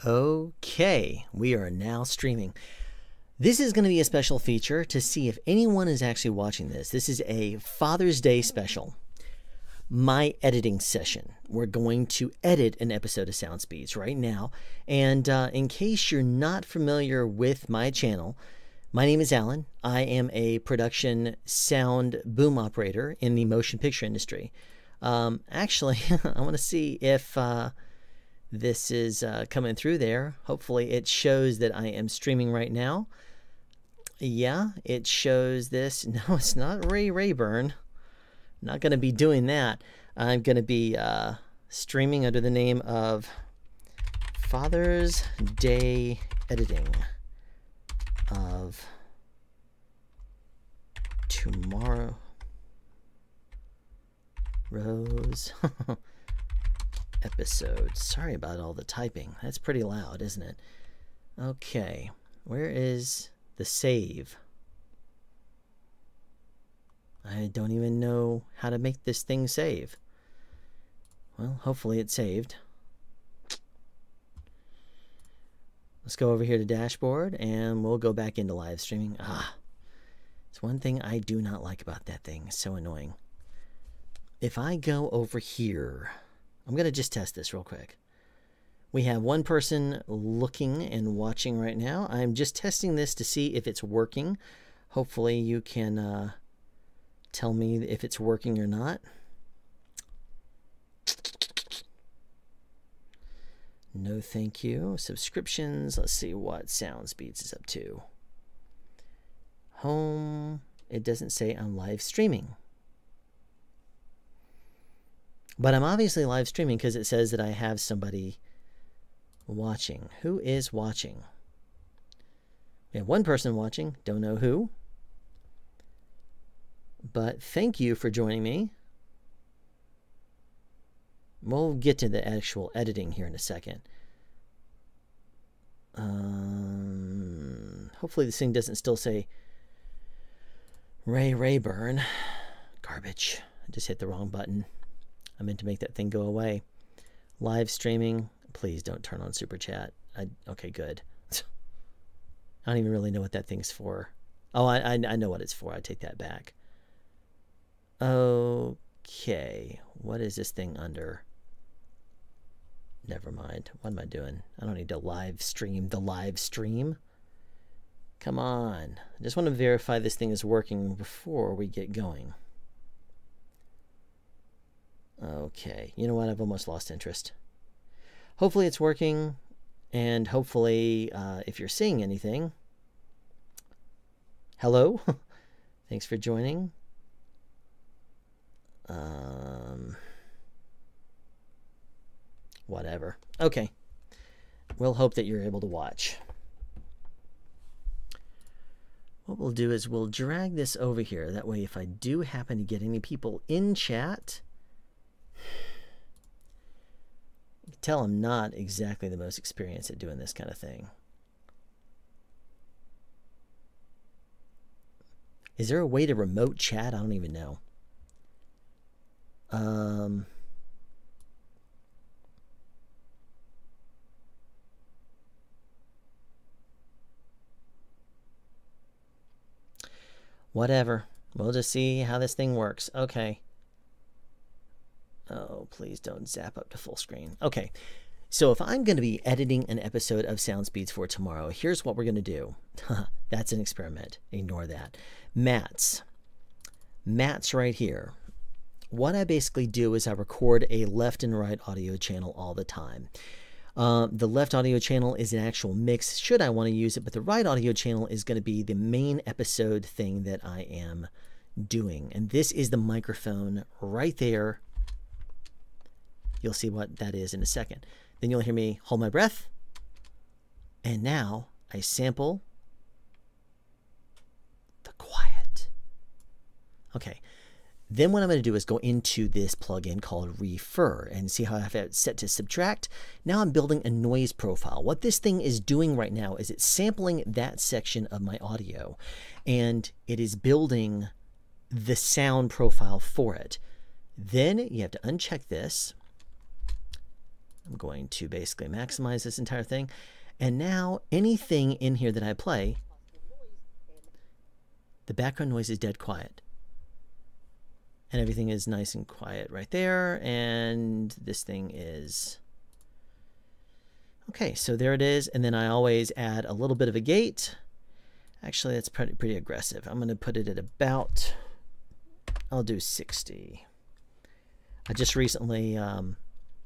Okay, we are now streaming. This is going to be a special feature to see if anyone is actually watching this. This is a Father's Day special. My editing session. We're going to edit an episode of Sound Speeds right now. And in case you're not familiar with my channel, my name is Alan. I am a production sound boom operator in the motion picture industry. Actually, I want to see if this is coming through there. Hopefully it shows that I am streaming right now. Yeah, it shows this. No, it's not Ray Rayburn. Not going to be doing that. I'm going to be streaming under the name of Father's Day Editing of Tomorrow Rose episode. Sorry about all the typing. That's pretty loud, isn't it? Okay, where is the save? I don't even know how to make this thing save. Well, hopefully it saved. Let's go over here to dashboard and we'll go back into live streaming. It's one thing I do not like about that thing. It's so annoying. If I go over here, I'm going to just test this real quick. We have one person looking and watching right now. I'm just testing this to see if it's working. Hopefully you can tell me if it's working or not. No thank you. Subscriptions. Let's see what Sound Speeds is up to. Home. It doesn't say I'm live streaming. But I'm obviously live streaming because it says that I have somebody watching. Who is watching? We have one person watching. Don't know who. But thank you for joining me. We'll get to the actual editing here in a second. Hopefully this thing doesn't still say Ray Rayburn. Garbage. I just hit the wrong button. I meant to make that thing go away. Live streaming. Please don't turn on Super Chat. Okay, good. I don't even really know what that thing's for. Oh, I know what it's for. I take that back. Okay. What is this thing under? Never mind. What am I doing? I don't need to live stream the live stream. Come on. I just want to verify this thing is working before we get going. Okay. You know what? I've almost lost interest. Hopefully it's working. And hopefully if you're seeing anything. Hello. Thanks for joining. Whatever. Okay. We'll hope that you're able to watch. What we'll do is we'll drag this over here. That way if I do happen to get any people in chat, you can tell I'm not exactly the most experienced at doing this kind of thing. Is there a way to remote chat? I don't even know. Whatever. We'll just see how this thing works. Okay. Oh, please don't zap up to full screen. Okay. So if I'm going to be editing an episode of Sound Speeds for tomorrow, here's what we're going to do. That's an experiment. Ignore that. Mats. Mats right here. What I basically do is I record a left and right audio channel all the time. The left audio channel is an actual mix should I want to use it, but the right audio channel is going to be the main episode thing that I am doing. And this is the microphone right there. You'll see what that is in a second. Then you'll hear me hold my breath. And now I sample the quiet. Okay. Then what I'm going to do is go into this plugin called Refer and see how I have it set to subtract. Now I'm building a noise profile. What this thing is doing right now is it's sampling that section of my audio and it is building the sound profile for it. Then you have to uncheck this. I'm going to basically maximize this entire thing. And now anything in here that I play, the background noise is dead quiet. And everything is nice and quiet right there. And this thing is... Okay, so there it is. And then I always add a little bit of a gate. Actually, that's pretty aggressive. I'm going to put it at about... I'll do 60. I just recently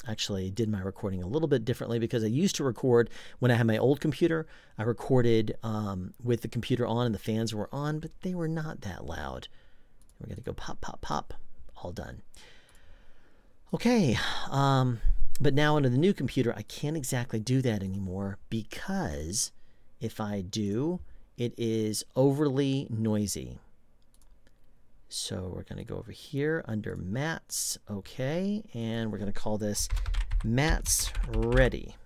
actually did my recording a little bit differently because I used to record when I had my old computer. I recorded with the computer on and the fans were on, but they were not that loud. We're going to go pop, pop, pop. All done. Okay, but now under the new computer, I can't exactly do that anymore because if I do, it is overly noisy. So we're going to go over here under Mats, okay, and we're going to call this Mats Ready.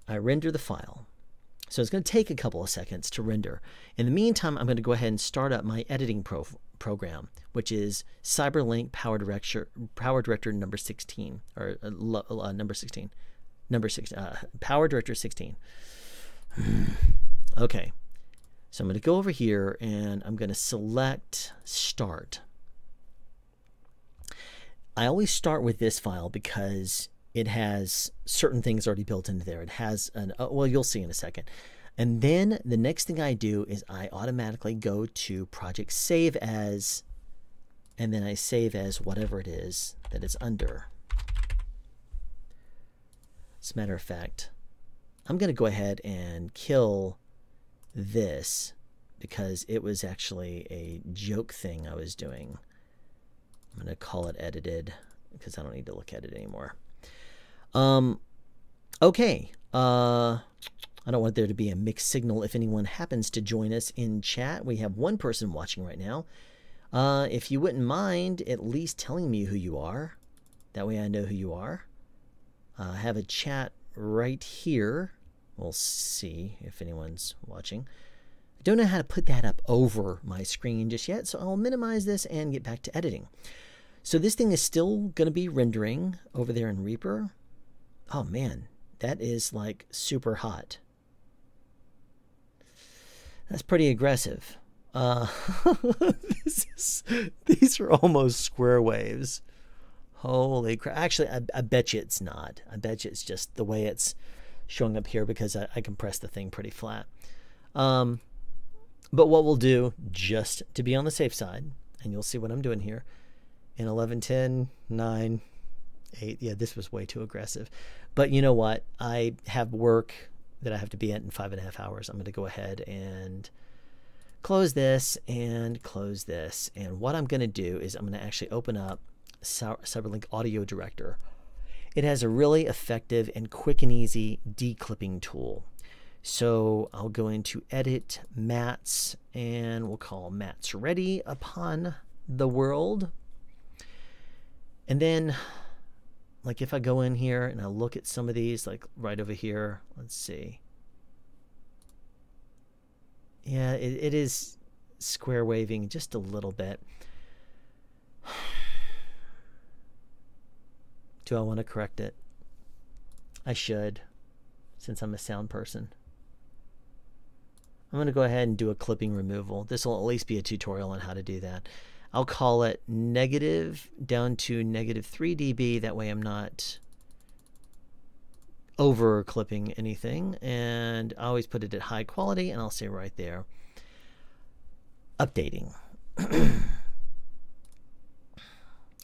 I render the file. So it's going to take a couple of seconds to render. In the meantime, I'm going to go ahead and start up my editing program, which is CyberLink Power Director number 16, or number 16, Power Director 16. Okay. So I'm going to go over here and I'm going to select Start. I always start with this file because it has certain things already built into there. It has an, well, you'll see in a second. And then the next thing I do is I automatically go to Project Save As, and then I save as whatever it is that it's under. As a matter of fact, I'm going to go ahead and kill this because it was actually a joke thing I was doing. I'm going to call it edited because I don't need to look at it anymore. Okay. I don't want there to be a mixed signal if anyone happens to join us in chat. We have one person watching right now. If you wouldn't mind at least telling me who you are. That way I know who you are. I have a chat right here. We'll see if anyone's watching. I don't know how to put that up over my screen just yet, so I'll minimize this and get back to editing. So this thing is still going to be rendering over there in Reaper. Oh man, that is like super hot. That's pretty aggressive. These are almost square waves. Holy crap. Actually, I bet you it's not. I bet you it's just the way it's showing up here because I compressed the thing pretty flat. But what we'll do, just to be on the safe side, and you'll see what I'm doing here, in 11, 10, 9, 8, yeah, this was way too aggressive. But you know what? I have work that I have to be at in 5.5 hours. I'm going to go ahead and close this and close this. And what I'm going to do is I'm going to actually open up CyberLink Audio Director. It has a really effective and quick and easy declipping tool. So I'll go into Edit, Mats, and we'll call Mats Ready upon the world. And then, like if I go in here and I look at some of these, like right over here, let's see. Yeah, it is square waving just a little bit. Do I want to correct it? I should, since I'm a sound person. I'm going to go ahead and do a clipping removal. This will at least be a tutorial on how to do that. I'll call it negative down to -3 dB. That way I'm not over clipping anything. And I always put it at high quality, and I'll say right there, updating.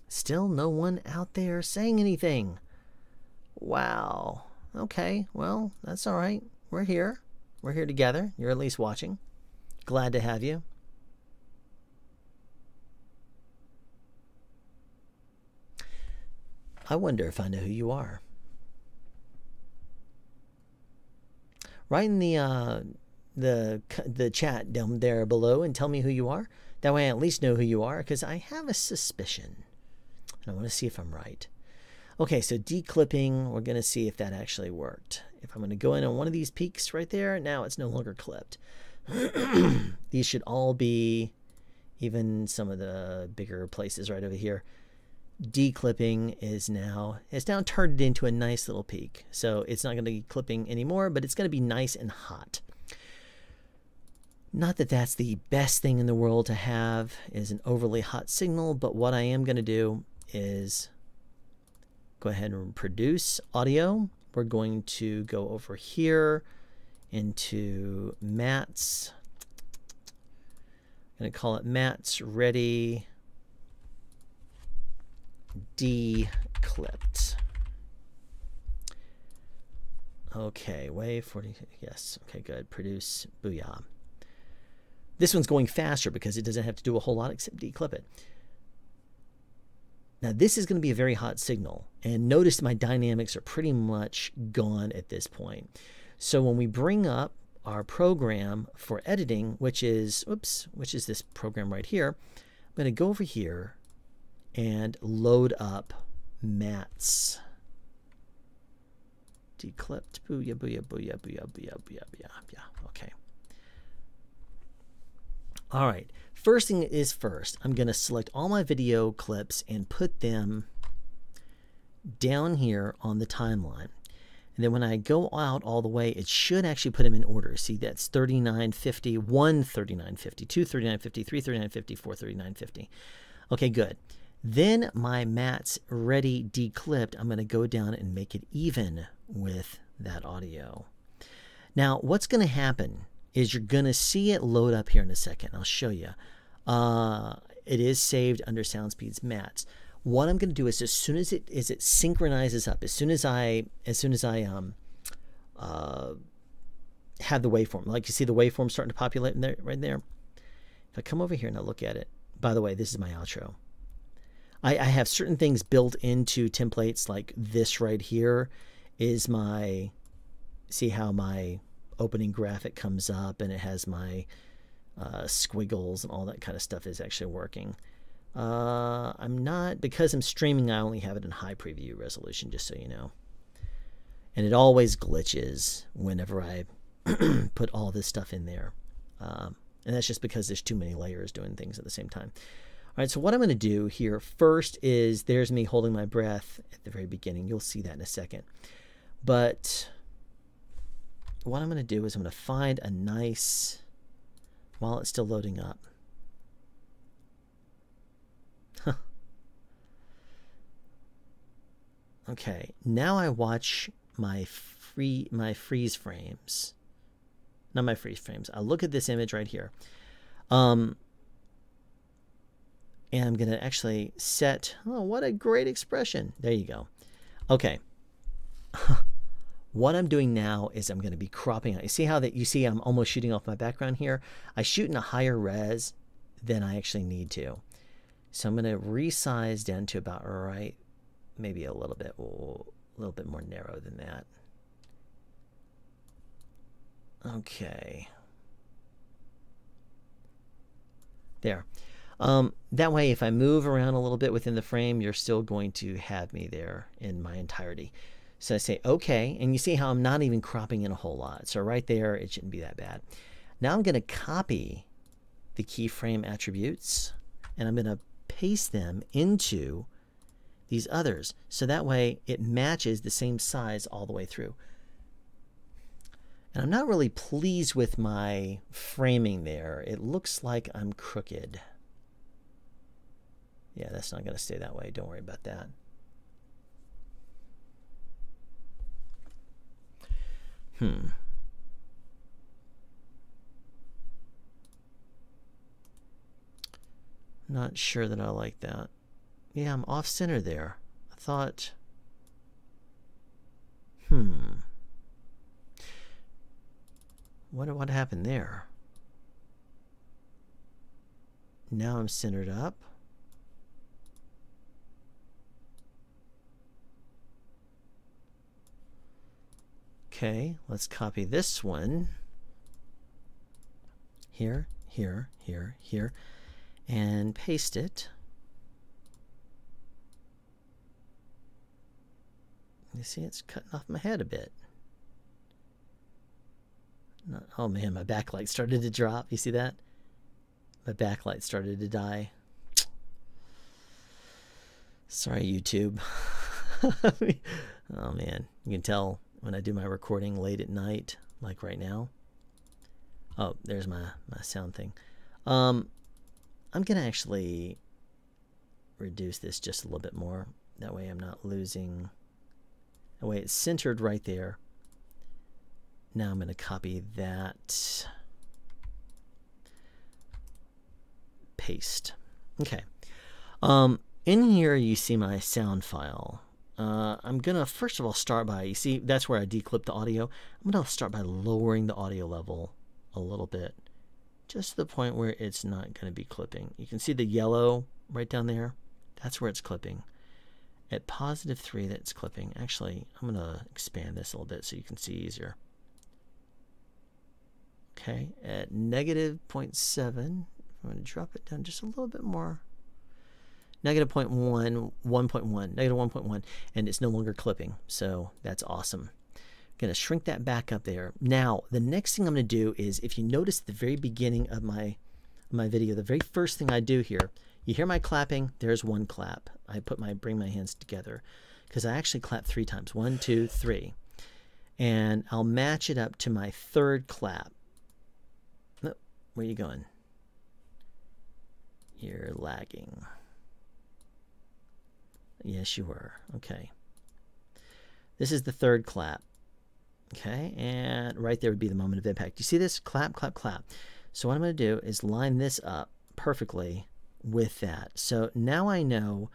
Still no one out there saying anything. Wow. Okay, well, that's all right. We're here. We're here together. You're at least watching. Glad to have you. I wonder if I know who you are. Write in the chat down there below and tell me who you are. That way I at least know who you are, because I have a suspicion. And I want to see if I'm right. Okay, so declipping, we're going to see if that actually worked. If I'm going to go in on one of these peaks right there, now it's no longer clipped. These should all be, even some of the bigger places right over here, declipping is now turned it into a nice little peak. So it's not going to be clipping anymore, but it's going to be nice and hot. Not that that's the best thing in the world to have is an overly hot signal, but what I am going to do is go ahead and produce audio. We're going to go over here into Matt's. I'm going to call it Matt's Ready Declipped. Okay, wave 40. Yes. Okay, good. Produce. Booyah. This one's going faster because it doesn't have to do a whole lot except declip it. Now this is going to be a very hot signal, and notice my dynamics are pretty much gone at this point. So when we bring up our program for editing, which is this program right here, I'm going to go over here and load up Matt's Declipped. Booyah, booyah, booyah, booyah, booyah, booyah, booyah. Okay. All right, first thing is first, I'm going to select all my video clips and put them down here on the timeline. And then when I go out all the way, it should actually put them in order. See, that's 3950, 1 3950, 2 3950, 3 3950, 4 3950. Okay, good. Then my Matt's Ready Declipped, I'm going to go down and make it even with that audio. Now, what's going to happen is you're going to see it load up here in a second. I'll show you. It is saved under SoundSpeed's Matt's. What I'm going to do is as soon as it synchronizes up, as soon as I have the waveform, like you see the waveform starting to populate in there, right there. If I come over here and I look at it, by the way, this is my outro. I have certain things built into templates, like this right here is my, see how my opening graphic comes up and it has my squiggles and all that kind of stuff is actually working. I'm not, because I'm streaming, I only have it in high preview resolution, just so you know. And it always glitches whenever I put all this stuff in there. And that's just because there's too many layers doing things at the same time. All right, so what I'm going to do here first is, there's me holding my breath at the very beginning. You'll see that in a second. But what I'm going to do is I'm going to find a nice, while it's still loading up. Okay, now I watch my freeze frames. Not my freeze frames. I look at this image right here. And I'm going to actually set, oh, what a great expression. There you go. Okay. What I'm doing now is I'm going to be cropping out. You see how that, you see I'm almost shooting off my background here? I shoot in a higher res than I actually need to. So I'm going to resize down to about right, maybe a little bit more narrow than that. Okay. There. That way, if I move around a little bit within the frame, you're still going to have me there in my entirety. So I say, okay, and you see how I'm not even cropping in a whole lot. So right there, it shouldn't be that bad. Now I'm going to copy the keyframe attributes, and I'm going to paste them into these others. So that way, it matches the same size all the way through. And I'm not really pleased with my framing there. It looks like I'm crooked. Yeah, that's not going to stay that way. Don't worry about that. Not sure that I like that. Yeah, I'm off center there. I thought, what happened there? Now I'm centered up. Okay, let's copy this one. Here, here, here, here, and paste it. You see, it's cutting off my head a bit. Oh man, my backlight started to drop. You see that? My backlight started to die. Sorry, YouTube. Oh man, you can tell when I do my recording late at night, like right now. Oh, there's my sound thing. I'm gonna actually reduce this just a little bit more. That way I'm not losing. That way it's centered right there. Now I'm gonna copy that. Paste. Okay. In here you see my sound file. I'm gonna first of all start by, you see that's where I declip the audio. I'm gonna start by lowering the audio level a little bit, just to the point where it's not gonna be clipping. You can see the yellow right down there. That's where it's clipping. At +3, that's clipping. Actually, I'm gonna expand this a little bit so you can see easier. Okay, at -0.7, I'm going to drop it down just a little bit more. -0.1, 1.1, -1.1, and it's no longer clipping, so that's awesome. I'm going to shrink that back up there. Now, the next thing I'm going to do is, if you notice at the very beginning of my video, the very first thing I do here, you hear my clapping, there's one clap. I bring my hands together, because I actually clap 3 times, 1, 2, 3. And I'll match it up to my third clap. Oh, where are you going? You're lagging. Yes, you were. Okay. This is the third clap. Okay, and right there would be the moment of impact. You see this? Clap, clap, clap. So what I'm going to do is line this up perfectly with that. So now I know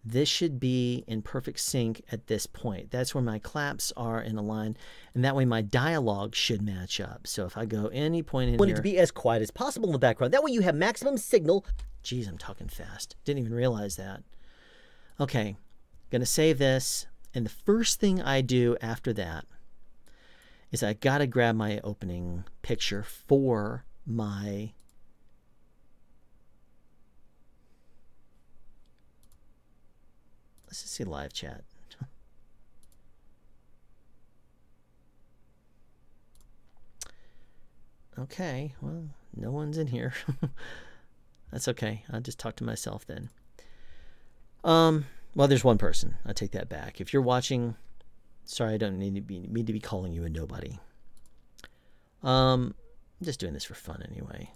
this should be in perfect sync at this point. That's where my claps are in a line, and that way my dialogue should match up. So if I go any point in here... Want it to be as quiet as possible in the background. That way you have maximum signal. Geez, I'm talking fast. Didn't even realize that. Okay, gonna save this, and the first thing I do after that is I gotta grab my opening picture for my let's just see live chat. Okay, well, no one's in here. That's okay. I'll just talk to myself then. Well, there's one person. I take that back. If you're watching, sorry, I don't need to be calling you a nobody. I'm just doing this for fun anyway.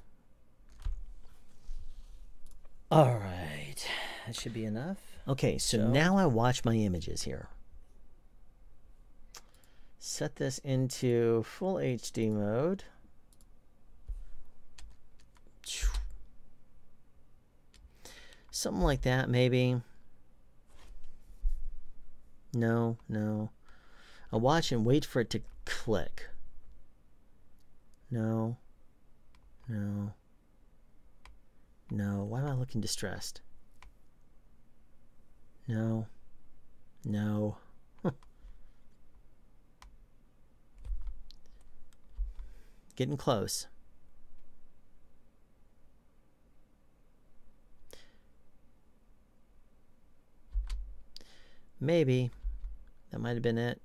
All right, that should be enough. Okay, so now I watch my images here. Set this into full HD mode. Something like that, maybe. No. I'll watch and wait for it to click. No. Why am I looking distressed? No. Getting close. Maybe. That might have been it.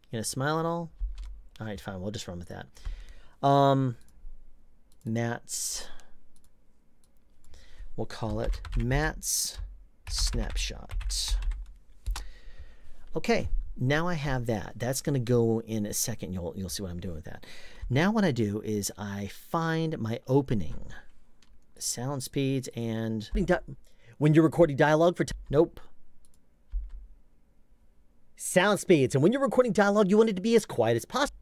You gonna smile at all? Alright, fine. We'll just run with that. Matt's. We'll call it Matt's snapshot. Okay, now I have that. That's going to go in a second. You'll see what I'm doing with that. Now what I do is I find my opening, sound speeds, and when you're recording dialogue for nope. Sound speeds, and when you're recording dialogue, you want it to be as quiet as possible.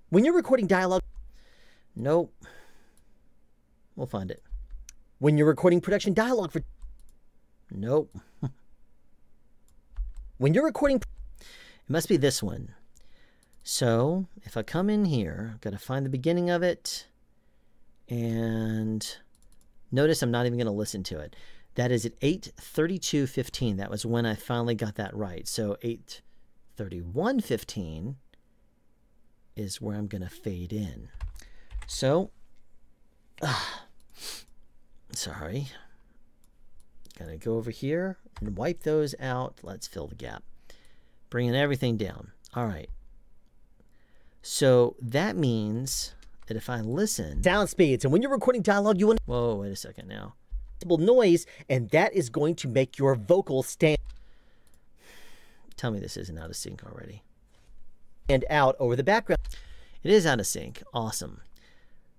When you're recording dialogue, nope. We'll find it. When you're recording production dialogue for nope. When you're recording, it must be this one. So if I come in here, I've got to find the beginning of it, and notice I'm not even going to listen to it. That is at 8:32:15. That was when I finally got that right. So 8:31:15 is where I'm going to fade in. So, sorry. Gotta go over here and wipe those out. Let's fill the gap. Bringing everything down. All right. So that means that if I listen... Sound speeds. And when you're recording dialogue, you want Whoa, wait a second now. noise, and that is going to make your vocal stand Tell me this isn't out of sync already. out over the background. It is out of sync. Awesome.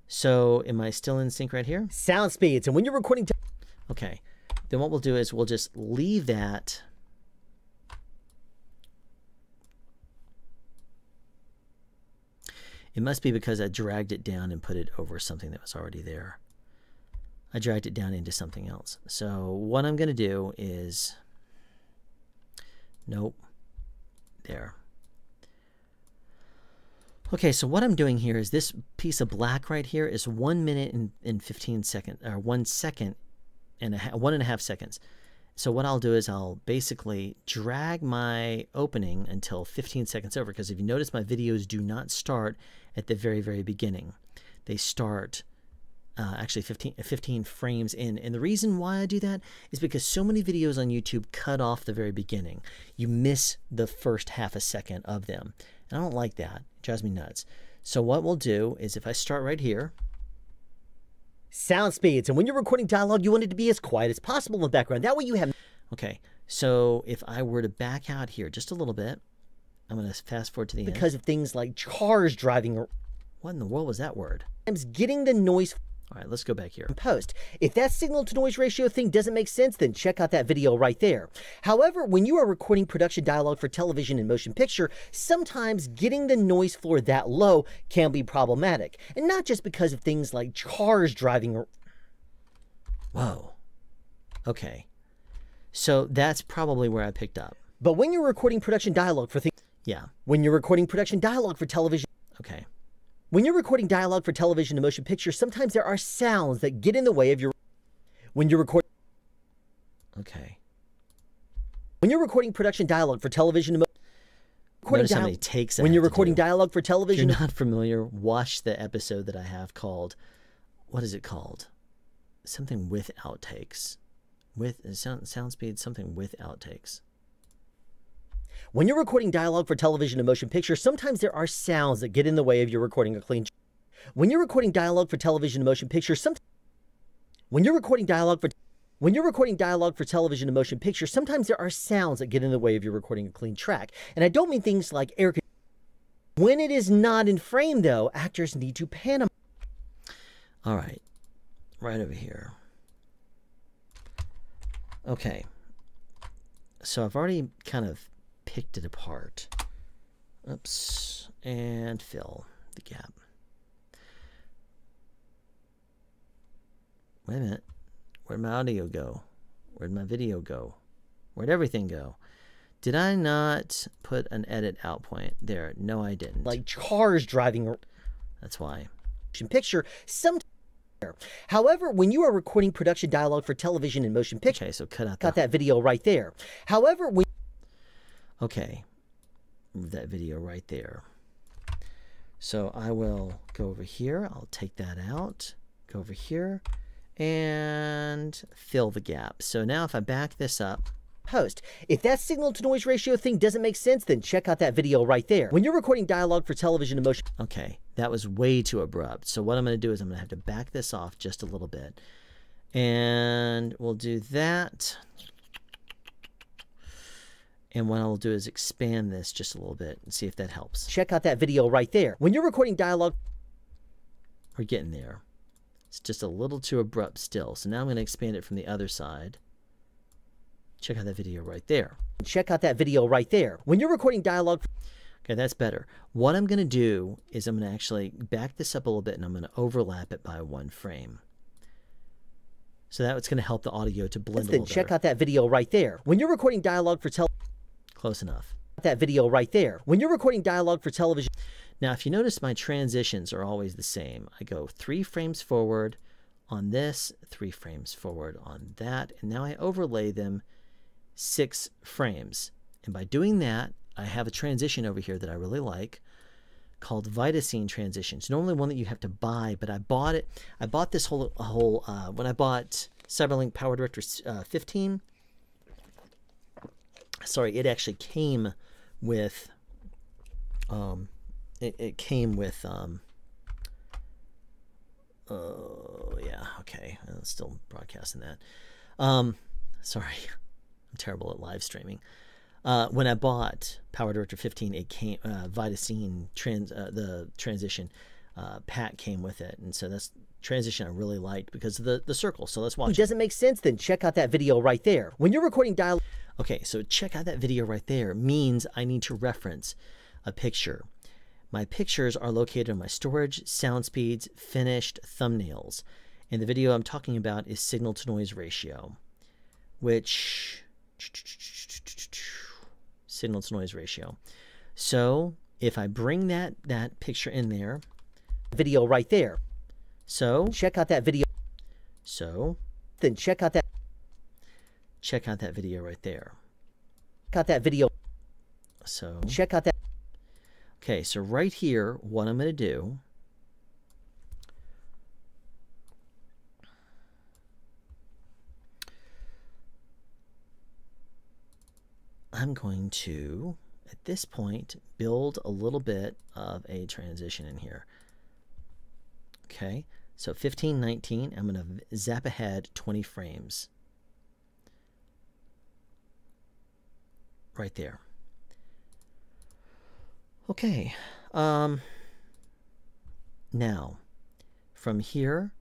So am I still in sync right here? Sound speeds. And when you're recording Okay. Then what we'll do is we'll just leave that. It must be because I dragged it down and put it over something that was already there. I dragged it down into something else. So what I'm going to do is, nope, there. Okay, so what I'm doing here is this piece of black right here is 1 minute and 15 seconds, or 1 second and 1.5 seconds. So what I'll do is I'll basically drag my opening until 15 seconds over, because if you notice, my videos do not start at the very, very beginning. They start actually 15 frames in. And the reason why I do that is because so many videos on YouTube cut off the very beginning. You miss the first half a second of them. And I don't like that. It drives me nuts. So what we'll do is if I start right here. sound speeds. And when you're recording dialogue, you want it to be as quiet as possible in the background. That way you have... Okay, so if I were to back out here just a little bit, I'm going to fast forward to the end. Because of things like cars driving... What in the world was that word? Getting the noise... All right, let's go back here. Post. If that signal to noise ratio thing doesn't make sense, then check out that video right there. However, when you are recording production dialogue for television and motion picture, sometimes getting the noise floor that low can be problematic. And not just because of things like cars driving. Whoa. Okay. So that's probably where I picked up. But when you're recording production dialogue for things... Yeah. When you're recording production dialogue for television... Okay. When you're recording dialogue for television and motion picture, sometimes there are sounds that get in the way of your... When you're recording... Okay. When you're recording production dialogue for television and Notice how many takes I when have you're to recording do. dialogue for If television... you're not familiar, watch the episode that I have called... What is it called? Something with outtakes. With sound speed, something with outtakes. When you're recording dialogue for television and motion picture, sometimes there are sounds that get in the way of you recording a clean... When you're recording dialogue for television and motion picture, when you're recording dialogue for television and motion picture, sometimes there are sounds that get in the way of you recording a clean track. And I don't mean things like air conditioning. When it is not in frame, though, actors need to pan... All right. Right over here. Okay. So I've already kind of picked it apart. Oops. And fill the gap. Wait a minute. Where'd my audio go? Where'd my video go? Where'd everything go? Did I not put an edit out point there? No, I didn't. Like cars driving... That's why. Picture, however, when you are recording production dialogue for television and motion picture... Okay, so cut Got that video right there. However, when... Okay. Move that video right there. So I will go over here. I'll take that out. Go over here. And fill the gap. So now if I back this up. Post. If that signal to noise ratio thing doesn't make sense, then check out that video right there. When you're recording dialogue for television and motion... Okay, that was way too abrupt. So what I'm going to do is I'm going to have to back this off just a little bit. And we'll do that. And what I'll do is expand this just a little bit and see if that helps. Check out that video right there. When you're recording dialogue... We're getting there. It's just a little too abrupt still. So now I'm going to expand it from the other side. Check out that video right there. Check out that video right there. When you're recording dialogue... Okay, that's better. What I'm going to do is I'm going to actually back this up a little bit and I'm going to overlap it by 1 frame. So that's going to help the audio to blend a Then little check better. out that video right there. When you're recording dialogue for Close enough. that video right there. When you're recording dialogue for television... Now, if you notice, my transitions are always the same. I go 3 frames forward on this, 3 frames forward on that, and now I overlay them 6 frames. And by doing that, I have a transition over here that I really like called Vitascene transitions. Normally one that you have to buy, but I bought it. I bought this whole when I bought Cyberlink PowerDirector 15. Sorry, it actually came with it came with Oh, yeah, okay. I'm still broadcasting that. Sorry, I'm terrible at live streaming. When I bought PowerDirector 15, it came Vidascene the transition pack came with it, and so that's transition I really liked because of the circle. So let's watch. It doesn't make sense, then check out that video right there. When you're recording dialogue. Okay, so check out that video right there means I need to reference a picture. My pictures are located in my storage, sound speeds, finished, thumbnails. And the video I'm talking about is signal to noise ratio, which signal to noise ratio. So if I bring that picture in there, video right there. So check out that video. So then check out that video right there. Check out that video. So check out that. Okay, so right here, what I'm going to do, I'm going to, at this point, build a little bit of a transition in here. Okay, so 15:19, I'm going to zap ahead 20 frames. Right there. Okay, now from here,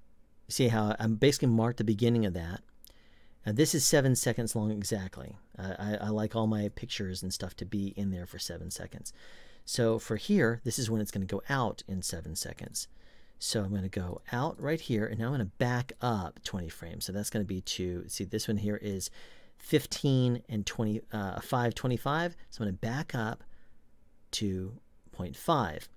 see how I'm basically marked the beginning of that. Now this is 7 seconds long exactly. I like all my pictures and stuff to be in there for 7 seconds. So for here, this is when it's going to go out in 7 seconds. So I'm going to go out right here, and now I'm going to back up 20 frames. So that's going to be to, see, this one here is 15 and 5:25. So I'm going to back up to 0.5.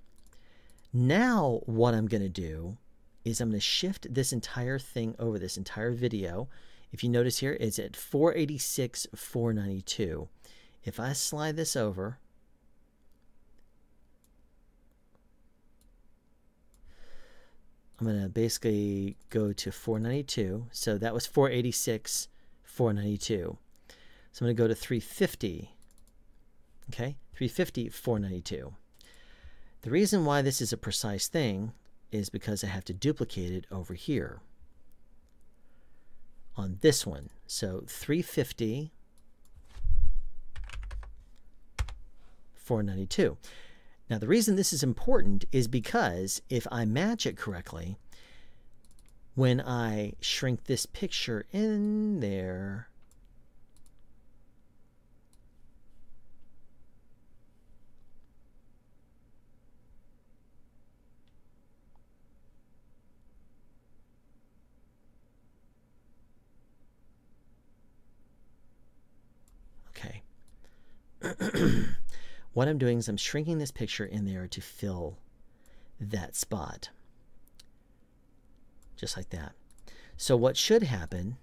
Now what I'm going to do is I'm going to shift this entire thing over, this entire video. If you notice here, it's at 486, 492. If I slide this over, I'm going to basically go to 492. So that was 486, 492. So I'm going to go to 350. Okay, 350, 492. The reason why this is a precise thing is because I have to duplicate it over here on this one. So 350, 492. Now the reason this is important is because if I match it correctly, when I shrink this picture in there, okay. What I'm doing is I'm shrinking this picture in there to fill that spot. Just like that. So what should happen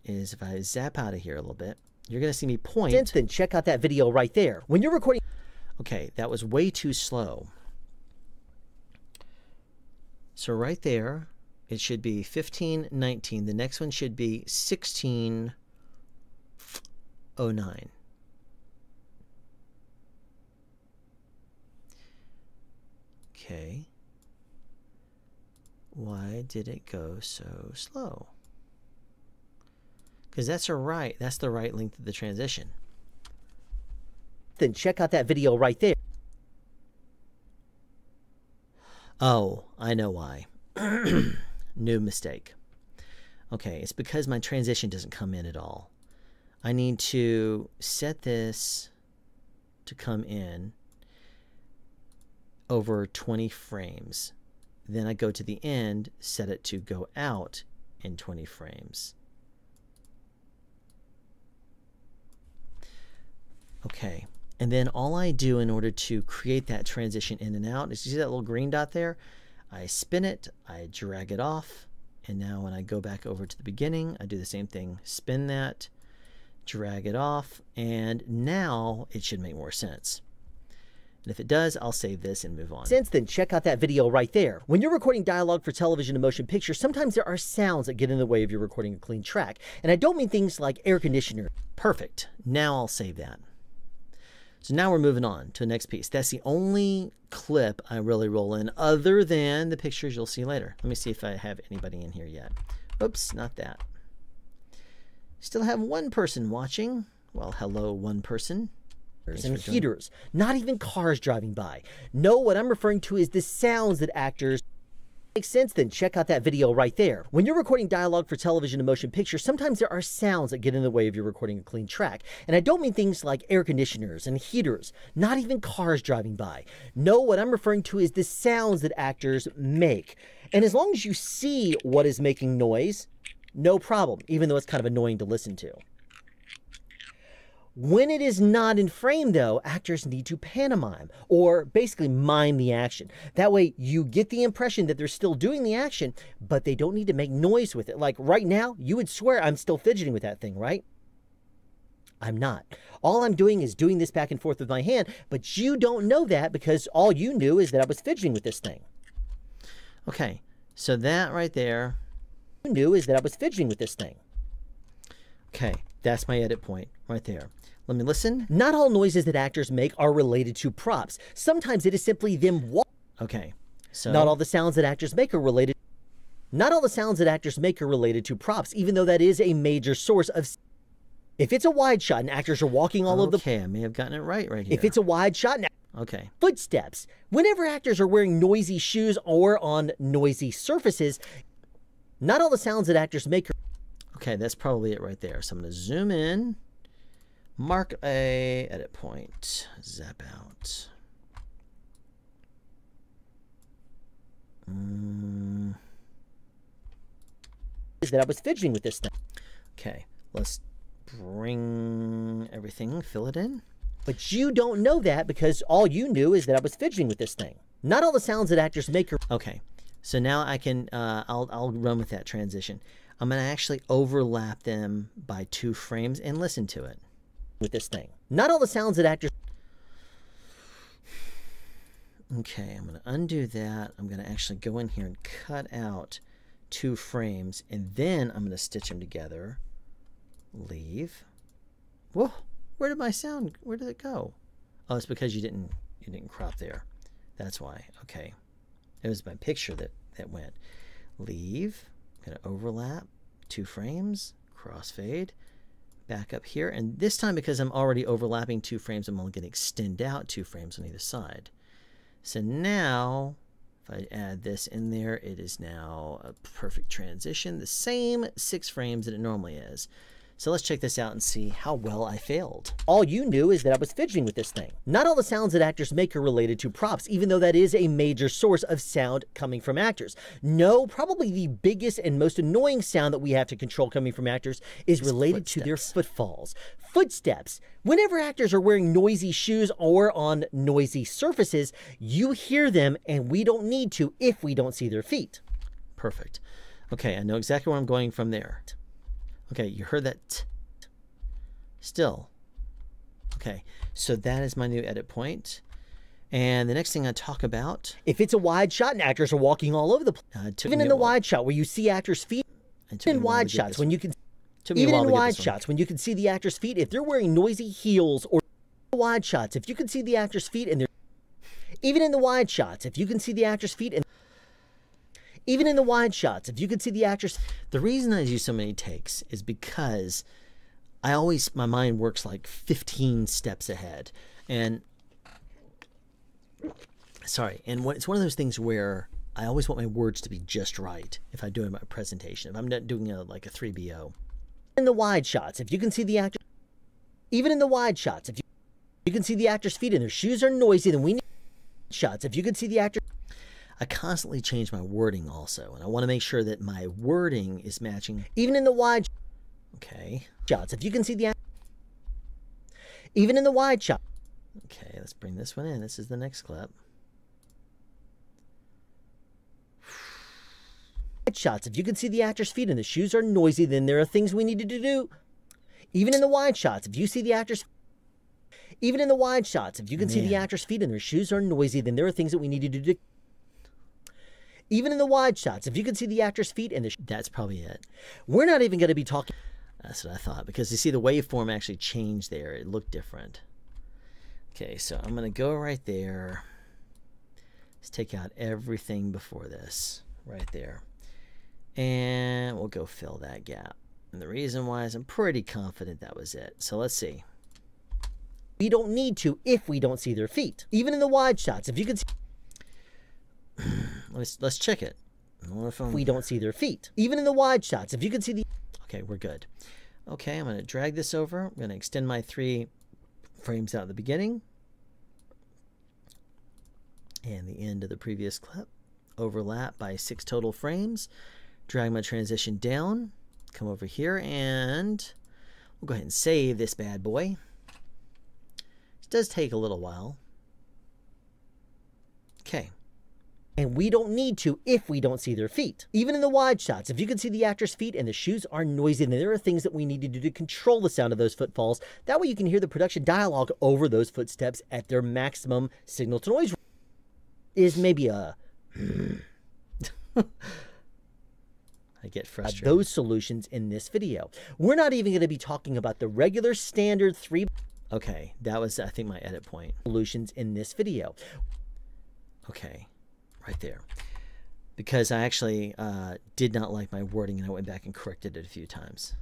is if I zap out of here a little bit, you're going to see me point. Then check out that video right there. When you're recording. Okay, that was way too slow. So right there, it should be 15:19. The next one should be 16:09. Okay. Why did it go so slow? Because that's the right length of the transition. Then check out that video right there. Oh, I know why. New mistake. Okay, it's because my transition doesn't come in at all. I need to set this to come in over 20 frames. Then I go to the end, set it to go out in 20 frames. Okay, and then all I do in order to create that transition in and out is, you see that little green dot there? I spin it, I drag it off, and now when I go back over to the beginning, I do the same thing, spin that, drag it off, and now it should make more sense. And if it does, I'll save this and move on. Then check out that video right there. When you're recording dialogue for television and motion picture, sometimes there are sounds that get in the way of you recording a clean track. And I don't mean things like air conditioner. Perfect. Now I'll save that. So now we're moving on to the next piece. That's the only clip I really roll in other than the pictures you'll see later. Let me see if I have anybody in here yet. Oops, not that. Still have one person watching. Well, hello, one person. And heaters, not even cars driving by. No, what I'm referring to is the sounds that actors... Makes sense? Then check out that video right there. When you're recording dialogue for television and motion pictures, sometimes there are sounds that get in the way of you recording a clean track. And I don't mean things like air conditioners and heaters, not even cars driving by. No, what I'm referring to is the sounds that actors make. And as long as you see what is making noise, no problem, even though it's kind of annoying to listen to. When it is not in frame, though, actors need to pantomime, or basically mime the action. That way, you get the impression that they're still doing the action, but they don't need to make noise with it. Like right now, you would swear I'm still fidgeting with that thing, right? I'm not. All I'm doing is doing this back and forth with my hand, but you don't know that because all you knew is that I was fidgeting with this thing. Okay, so that right there. You knew is that I was fidgeting with this thing. Okay, that's my edit point right there. Let me listen. Not all noises that actors make are related to props. Sometimes it is simply them Okay, so... Not all the sounds that actors make are related... Not all the sounds that actors make are related to props, even though that is a major source of... If it's a wide shot and actors are walking all over the... Okay, I may have gotten it right here. If it's a wide shot and... Okay. Footsteps. Whenever actors are wearing noisy shoes or on noisy surfaces, not all the sounds that actors make are... Okay, that's probably it right there. So I'm going to zoom in, mark a edit point, zap out. Is that I was fidgeting with this thing. Okay, let's bring everything, fill it in. But you don't know that because all you knew is that I was fidgeting with this thing. Not all the sounds that actors make are... Okay, so now I can, I'll run with that transition. I'm going to actually overlap them by 2 frames and listen to it. With this thing. Not all the sounds that actors... Okay, I'm going to undo that. I'm going to actually go in here and cut out 2 frames, and then I'm going to stitch them together. Leave. Whoa, where did my sound, where did it go? Oh, it's because you didn't crop there. That's why. Okay. It was my picture that went. Leave. I'm going to overlap 2 frames, crossfade, back up here. And this time, because I'm already overlapping 2 frames, I'm only going to extend out 2 frames on either side. So now, if I add this in there, it is now a perfect transition, the same 6 frames that it normally is. So let's check this out and see how well I failed. All you knew is that I was fidgeting with this thing. Not all the sounds that actors make are related to props, even though that is a major source of sound coming from actors. No, probably the biggest and most annoying sound that we have to control coming from actors is related to their footfalls. Footsteps. Whenever actors are wearing noisy shoes or on noisy surfaces, you hear them and we don't need to if we don't see their feet. Perfect. Okay, I know exactly where I'm going from there. Okay, you heard that t. Still. Okay, so that is my new edit point. And the next thing I talk about... If it's a wide shot and actors are walking all over the place. Even in the wide shot where you see actors' feet. In wide shots when you can... Even in wide shots when you can see the actors' feet, if they're wearing noisy heels or... Wide shots, if you can see the actors' feet and they're... Even in the wide shots, if you can see the actors' feet and... Even in the wide shots, if you could see the actors... The reason I do so many takes is because my mind works like 15 steps ahead. And, sorry, and it's one of those things where I always want my words to be just right if I'm doing my presentation. If I'm not doing like a 3BO. In the wide shots, if you can see the actors... Even in the wide shots, if you can see the actors' feet and their shoes are noisy, then we need... Shots, if you can see the actors... I constantly change my wording also, and I want to make sure that my wording is matching. Even in the wide... Okay. Shots, if you can see the... Even in the wide shot. Okay, let's bring this one in. This is the next clip. Shots, if you can see the actors' feet and the shoes are noisy, then there are things we need to do. Even in the wide shots, if you see the actors... Even in the wide shots, if you can see the actors' feet and their shoes are noisy, then there are things that we need to do. Even in the wide shots, if you can see the actors' feet and the... That's probably it. We're not even going to be talking... That's what I thought. Because you see the waveform actually changed there. It looked different. Okay, so I'm going to go right there. Let's take out everything before this. Right there. And we'll go fill that gap. And the reason why is I'm pretty confident that was it. So let's see. We don't need to if we don't see their feet. Even in the wide shots, if you can see... Let's check it. If we don't see their feet. Even in the wide shots, if you can see the... Okay, we're good. Okay, I'm going to drag this over. I'm going to extend my 3 frames out at the beginning. And the end of the previous clip. Overlap by 6 total frames. Drag my transition down. Come over here and we'll go ahead and save this bad boy. It does take a little while. Okay. And we don't need to if we don't see their feet. Even in the wide shots, if you can see the actor's feet and the shoes are noisy, then there are things that we need to do to control the sound of those footfalls. That way you can hear the production dialogue over those footsteps at their maximum signal to noise. Is maybe a... I get frustrated. Those solutions in this video. We're not even going to be talking about the regular standard 3... Okay, that was, I think, my edit point. Solutions in this video. Okay, right there. Because I actually did not like my wording, and I went back and corrected it a few times.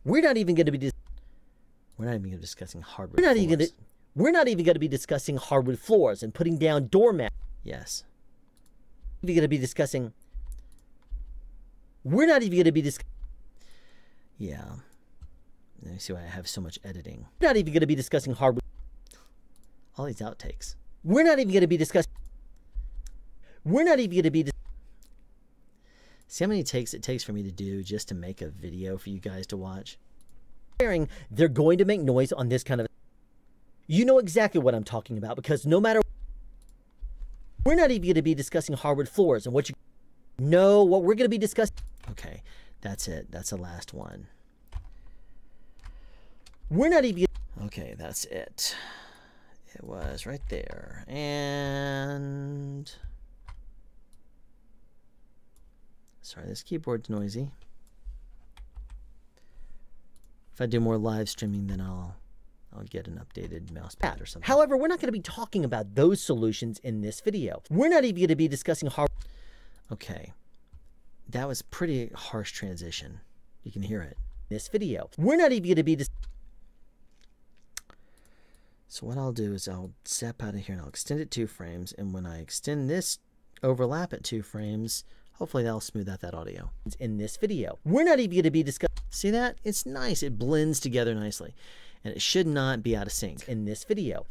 We're not even going to be... We're not even discussing hardwood We're not even going to be discussing hardwood floors and putting down doormats. Yes. We're going to be discussing... We're not even going to be discussing... Yeah. Let me see why I have so much editing. We're not even going to be discussing hardwood... All these outtakes. We're not even going to be discussing... We're not even going to be... See how many takes it takes for me to do just to make a video for you guys to watch? They're going to make noise on this kind of... You know exactly what I'm talking about, because no matter... We're not even going to be discussing hardwood floors and what you... No, what we're going to be discussing... Okay, that's it. That's the last one. We're not even... Okay, that's it. It was right there. And... Sorry, this keyboard's noisy. If I do more live streaming, then I'll get an updated mouse pad or something. However, we're not going to be talking about those solutions in this video. We're not even going to be discussing hard... Okay. That was pretty harsh transition. You can hear it. This video. We're not even going to be... So what I'll do is I'll zap out of here and I'll extend it 2 frames. And when I extend this overlap at 2 frames, hopefully that'll smooth out that audio. In this video. We're not even going to be discussing... See that? It's nice. It blends together nicely. And it should not be out of sync. In this video.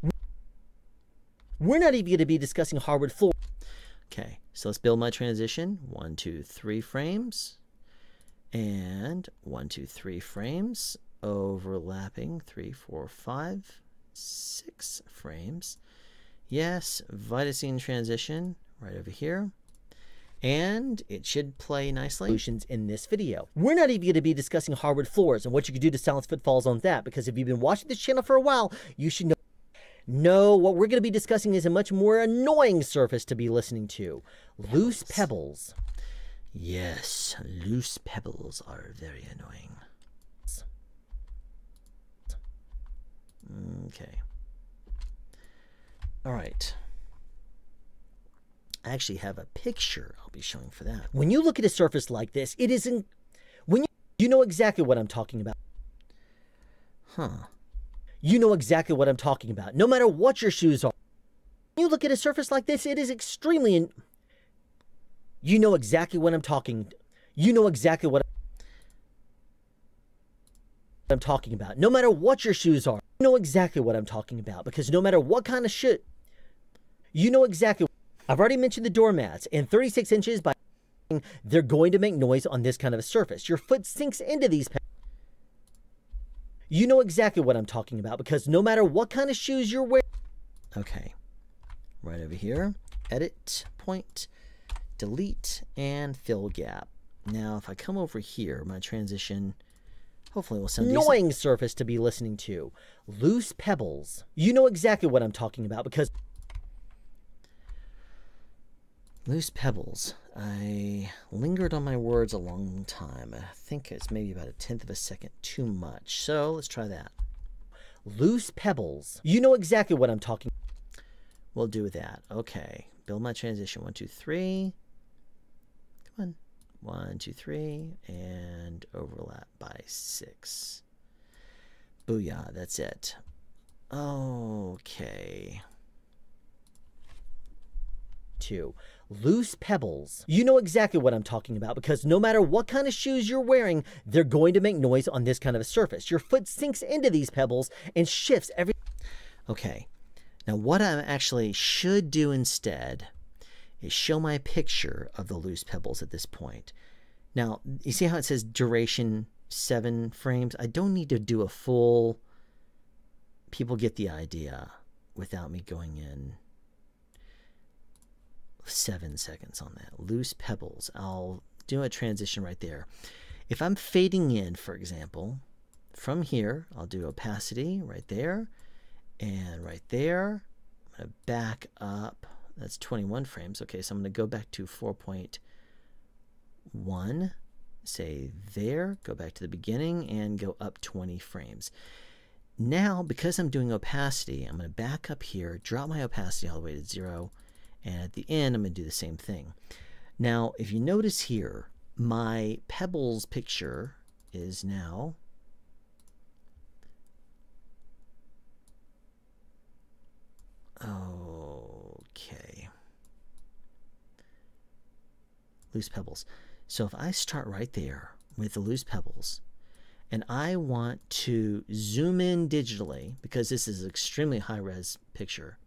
We're not even going to be discussing hardwood floor. Okay, so let's build my transition. 1, 2, 3 frames. And 1, 2, 3 frames. Overlapping 3, 4, 5, 6 frames. Yes, Vitascene transition right over here. And it should play nicely. Solutions in this video. We're not even going to be discussing hardwood floors and what you can do to silence footfalls on that, because if you've been watching this channel for a while, you should know. No, what we're going to be discussing is a much more annoying surface to be listening to. Loose pebbles. Yes, loose pebbles are very annoying. Okay. All right. I actually have a picture I'll be showing for that. When you look at a surface like this, it isn't... When you know exactly what I'm talking about. Huh. You know exactly what I'm talking about, no matter what your shoes are. When you look at a surface like this, it is extremely... You know exactly what I'm talking... You know exactly what I'm talking about, no matter what your shoes are. You know exactly what I'm talking about, because no matter what kind of shit... You know exactly... I've already mentioned the doormats, and 36 inches by... They're going to make noise on this kind of a surface. Your foot sinks into these... You know exactly what I'm talking about, because no matter what kind of shoes you're wearing... Okay. Right over here. Edit, point, delete, and fill gap. Now, if I come over here, my transition... Hopefully will sound annoying decent. Surface to be listening to. Loose pebbles. You know exactly what I'm talking about, because... Loose pebbles. I lingered on my words a long time. I think it's maybe about 1/10 of a second too much. So let's try that. Loose pebbles. You know exactly what I'm talking. We'll do that. Okay. Build my transition. 1, 2, 3. Come on. 1, 2, 3. And overlap by 6. Booyah. That's it. Okay. 2. Loose pebbles. You know exactly what I'm talking about because no matter what kind of shoes you're wearing, they're going to make noise on this kind of a surface. Your foot sinks into these pebbles and shifts every... Okay. Now what I actually should do instead is show my picture of the loose pebbles at this point. Now, you see how it says duration 7 frames? I don't need to do a full... People get the idea without me going in 7 seconds on that. Loose pebbles. I'll do a transition right there. If I'm fading in, for example, from here, I'll do opacity right there and right there. I'm going to back up. That's 21 frames. Okay, so I'm going to go back to 4.1, say there, go back to the beginning and go up 20 frames. Now, because I'm doing opacity, I'm going to back up here, drop my opacity all the way to 0, and at the end, I'm going to do the same thing. Now, if you notice here, my pebbles picture is now okay. Loose pebbles. So if I start right there with the loose pebbles, and I want to zoom in digitally, because this is an extremely high-res picture,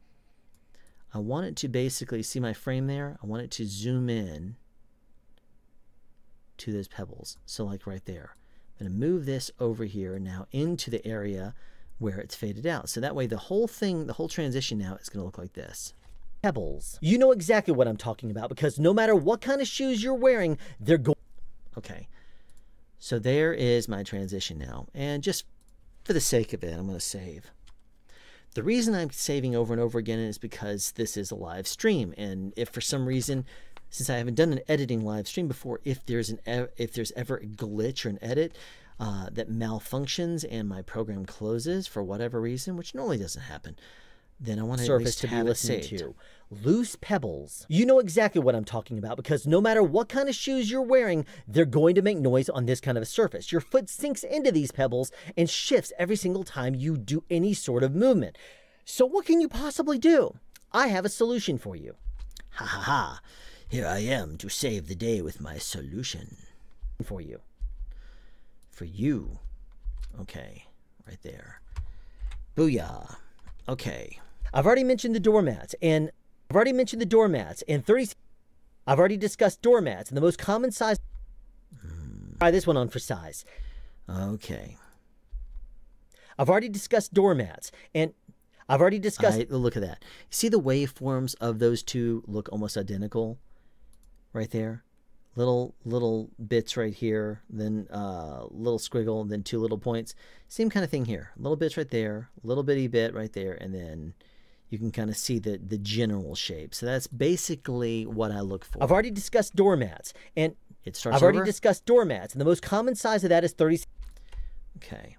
I want it to basically, see my frame there? I want it to zoom in to those pebbles. So like right there. I'm going to move this over here now into the area where it's faded out. So that way the whole thing, the whole transition now is going to look like this. Pebbles. You know exactly what I'm talking about because no matter what kind of shoes you're wearing, they're going... Okay. So there is my transition now. And just for the sake of it, I'm going to save. The reason I'm saving over and over again is because this is a live stream. And if for some reason, since I haven't done an editing live stream before, if there's ever a glitch or an edit that malfunctions and my program closes for whatever reason, which normally doesn't happen, then I want to at least have it saved. Loose pebbles. You know exactly what I'm talking about because no matter what kind of shoes you're wearing, they're going to make noise on this kind of a surface. Your foot sinks into these pebbles and shifts every single time you do any sort of movement. So what can you possibly do? I have a solution for you. Ha ha ha. Here I am to save the day with my solution. For you. For you. Okay. Right there. Booyah. Okay. I've already mentioned the doormats and 30. I've already discussed doormats and the most common size. Try this one on for size. Okay. I've already discussed doormats and I've already discussed. Look at that. See the waveforms of those two look almost identical right there? Little bits right here, then little squiggle, then 2 little points. Same kind of thing here. Little bits right there, little bitty bit right there, and then you can kind of see the general shape. So that's basically what I look for. I've already discussed doormats, and it starts I've already discussed doormats, and the most common size of that is 30. Okay.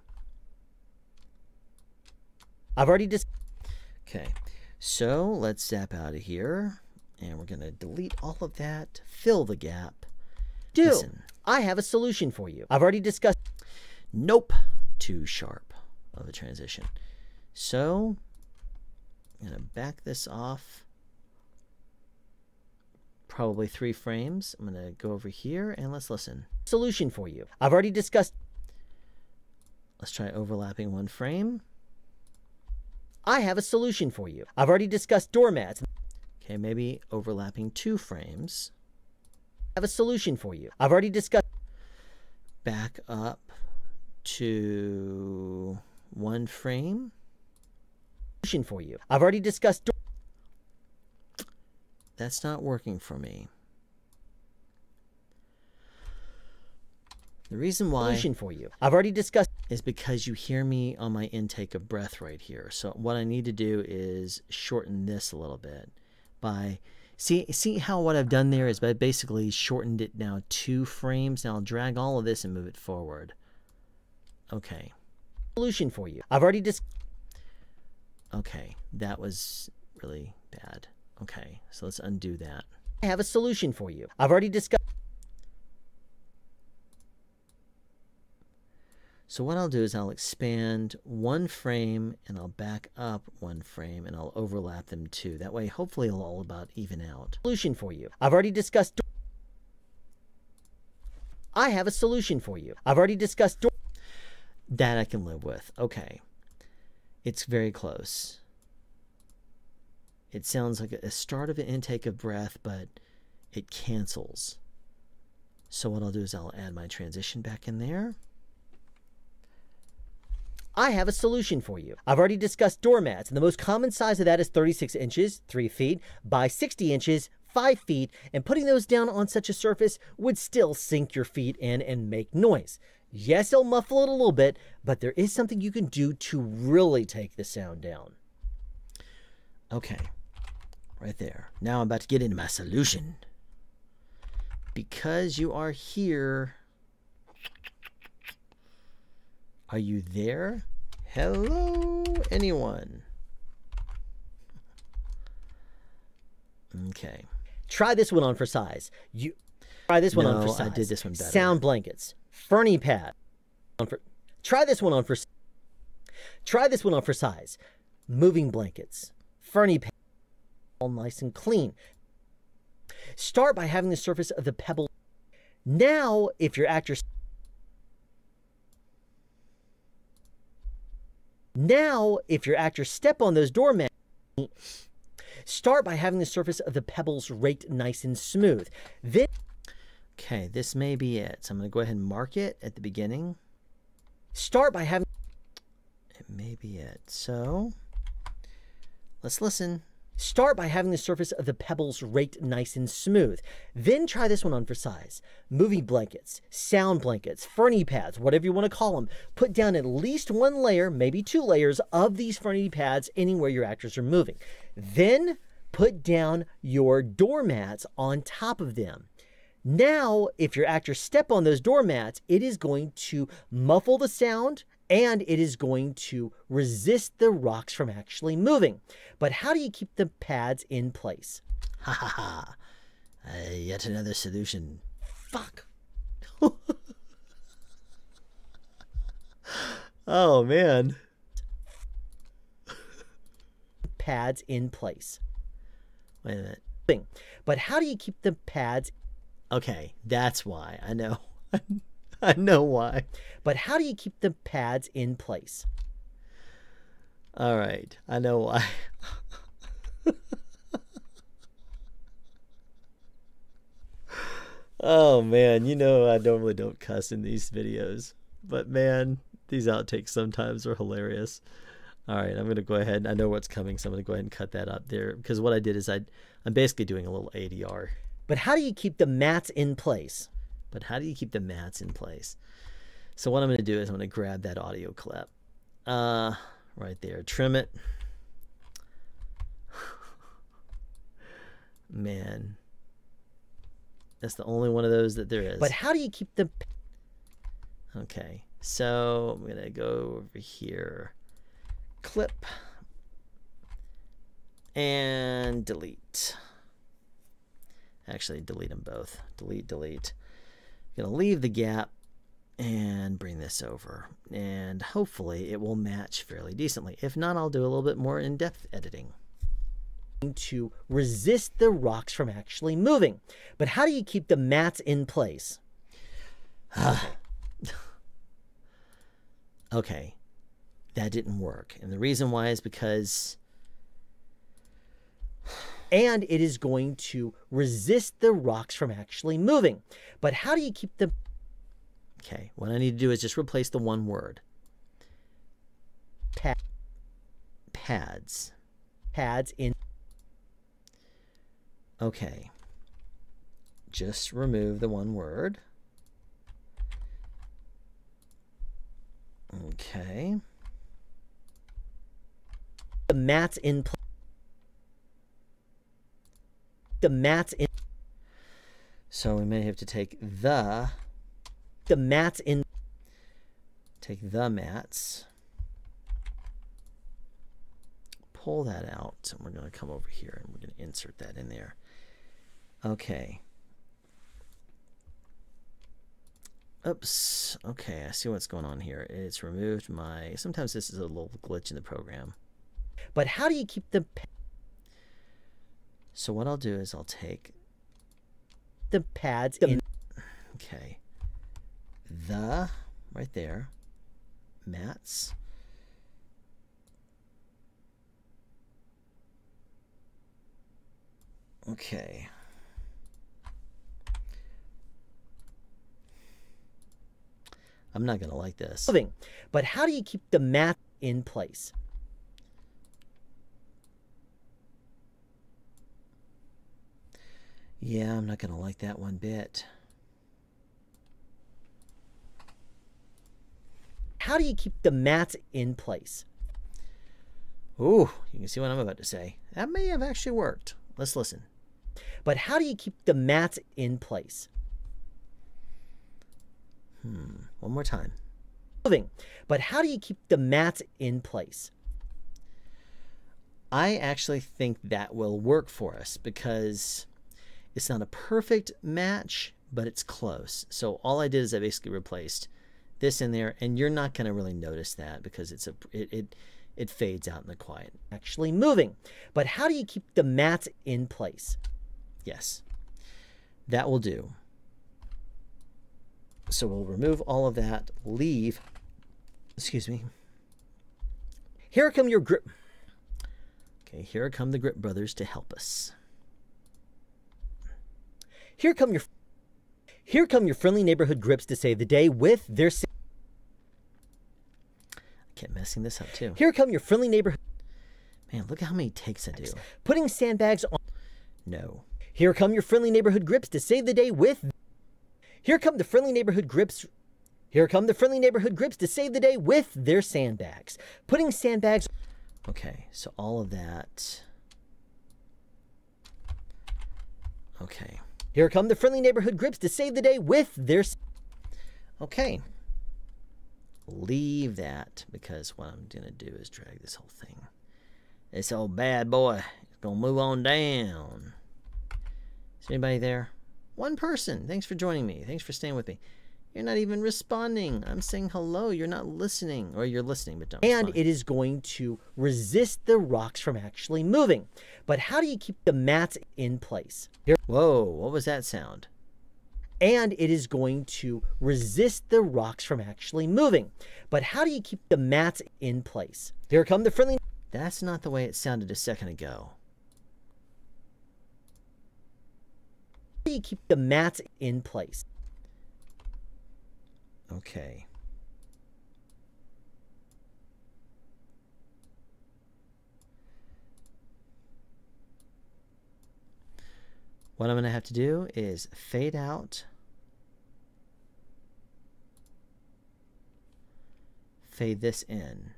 I've already Okay. So let's zap out of here, and we're going to delete all of that, fill the gap. Listen, I have a solution for you. I've already discussed. Nope. Too sharp of a transition. So I'm going to back this off probably 3 frames. I'm going to go over here and let's listen. Solution for you. I've already discussed. Let's try overlapping 1 frame. I have a solution for you. I've already discussed doormats. Okay, maybe overlapping 2 frames. I have a solution for you. I've already discussed. Back up to 1 frame. Solution for you. I've already discussed. That's not working for me. The reason why Solution for you. I've already discussed. Is because you hear me on my intake of breath right here. So what I need to do is shorten this a little bit by see how what I've done there is I basically shortened it now 2 frames. Now I'll drag all of this and move it forward. Okay. Solution for you. I've already Okay, that was really bad. Okay, so let's undo that. I have a solution for you. I've already discussed. So what I'll do is I'll expand one frame and I'll back up one frame and I'll overlap them too. That way, hopefully it'll all about even out. Solution for you. I've already discussed. I have a solution for you. I've already discussed. That I can live with. Okay. It's very close. It sounds like a start of an intake of breath, but it cancels. So what I'll do is I'll add my transition back in there. I have a solution for you. I've already discussed doormats, and the most common size of that is 36 inches, 3 feet, by 60 inches, 5 feet, and putting those down on such a surface would still sink your feet in and make noise. Yes, it'll muffle it a little bit, but there is something you can do to really take the sound down. Okay, right there. Now I'm about to get into my solution. Because you are here... Are you there? Hello, anyone? Okay. Try this one on for size. Try this one on for size. I did this one better. Sound blankets, Fernie pad. Try this one on for. Try this one on for size. Moving blankets, Fernie pad, all nice and clean. Start by having the surface of the pebble. Now, if your actor. Step on those doormats, start by having the surface of the pebbles raked nice and smooth. Then, okay, this may be it. So I'm going to go ahead and mark it at the beginning. Start by having... It may be it. So, let's listen. Start by having the surface of the pebbles raked nice and smooth. Then try this one on for size. Movie blankets, sound blankets, Fernie pads, whatever you want to call them. Put down at least one layer, maybe 2 layers of these Fernie pads anywhere your actors are moving. Then put down your doormats on top of them. Now, if your actors step on those doormats, it is going to muffle the sound and it is going to resist the rocks from actually moving. But how do you keep the pads in place? Ha ha ha. Yet another solution. Fuck. Oh, man. Pads in place. Wait a minute. But how do you keep the pads? Okay, that's why. I know. I know why. But how do you keep the pads in place? All right, I know why. Oh, man, you know I normally don't cuss in these videos. But, man, these outtakes sometimes are hilarious. All right, I'm going to go ahead. I know what's coming, so I'm going to go ahead and cut that up there. Because what I did is I'm basically doing a little ADR. But how do you keep the mats in place? But how do you keep the mats in place? So what I'm going to do is I'm going to grab that audio clip. Right there. Trim it. Man. That's the only one of those that there is. But how do you keep the... Okay. So I'm going to go over here. Clip. And delete. Actually, delete them both. Delete, delete. I'm going to leave the gap and bring this over. And hopefully it will match fairly decently. If not, I'll do a little bit more in-depth editing. To resist the rocks from actually moving. But how do you keep the mats in place? Okay. That didn't work. And the reason why is because... And it is going to resist the rocks from actually moving. But how do you keep the... Okay, what I need to do is just replace the one word. Pads. Pads in... Okay. Just remove the one word. Okay. The mats in... The mats in... So we may have to take the mats in... Take the mats. pull that out. And we're going to come over here and we're going to insert that in there. Okay. Oops. Okay, I see what's going on here. It's removed my... Sometimes this is a little glitch in the program. But how do you keep the... So what I'll do is I'll take... the pads in... Okay. The... Right there. Mats. Okay. I'm not going to like this. But how do you keep the mat in place? Yeah, I'm not going to like that one bit. How do you keep the mats in place? Ooh, you can see what I'm about to say. That may have actually worked. Let's listen. But how do you keep the mats in place? One more time. But how do you keep the mats in place? I actually think that will work for us because it's not a perfect match, but it's close. So all I did is I basically replaced this in there, and you're not going to really notice that because it fades out in the quiet. Actually moving. But how do you keep the mats in place? Yes, that will do. So we'll remove all of that, leave, excuse me. Here come your grip. Okay, here come the Grip Brothers to help us. Here come your friendly neighborhood grips to save the day with their... I kept messing this up too. Here come your friendly neighborhood... Man, look at how many takes I do. Putting sandbags on... No. Here come your friendly neighborhood grips to save the day with... Here come the friendly neighborhood grips. Here come the friendly neighborhood grips to save the day with their sandbags. Putting sandbags... Okay, so all of that... Okay. Here come the friendly neighborhood grips to save the day with their... Okay. Leave that, because what I'm going to do is drag this whole thing. This old bad boy is going to move on down. Is anybody there? One person. Thanks for joining me. Thanks for staying with me. You're not even responding. I'm saying hello. You're not listening. Or you're listening, but don't respond. And it is going to resist the rocks from actually moving. But how do you keep the mats in place? Whoa, what was that sound? And it is going to resist the rocks from actually moving. But how do you keep the mats in place? Here come the friendly... That's not the way it sounded a second ago. How do you keep the mats in place? Okay. What I'm going to have to do is fade out, fade this in,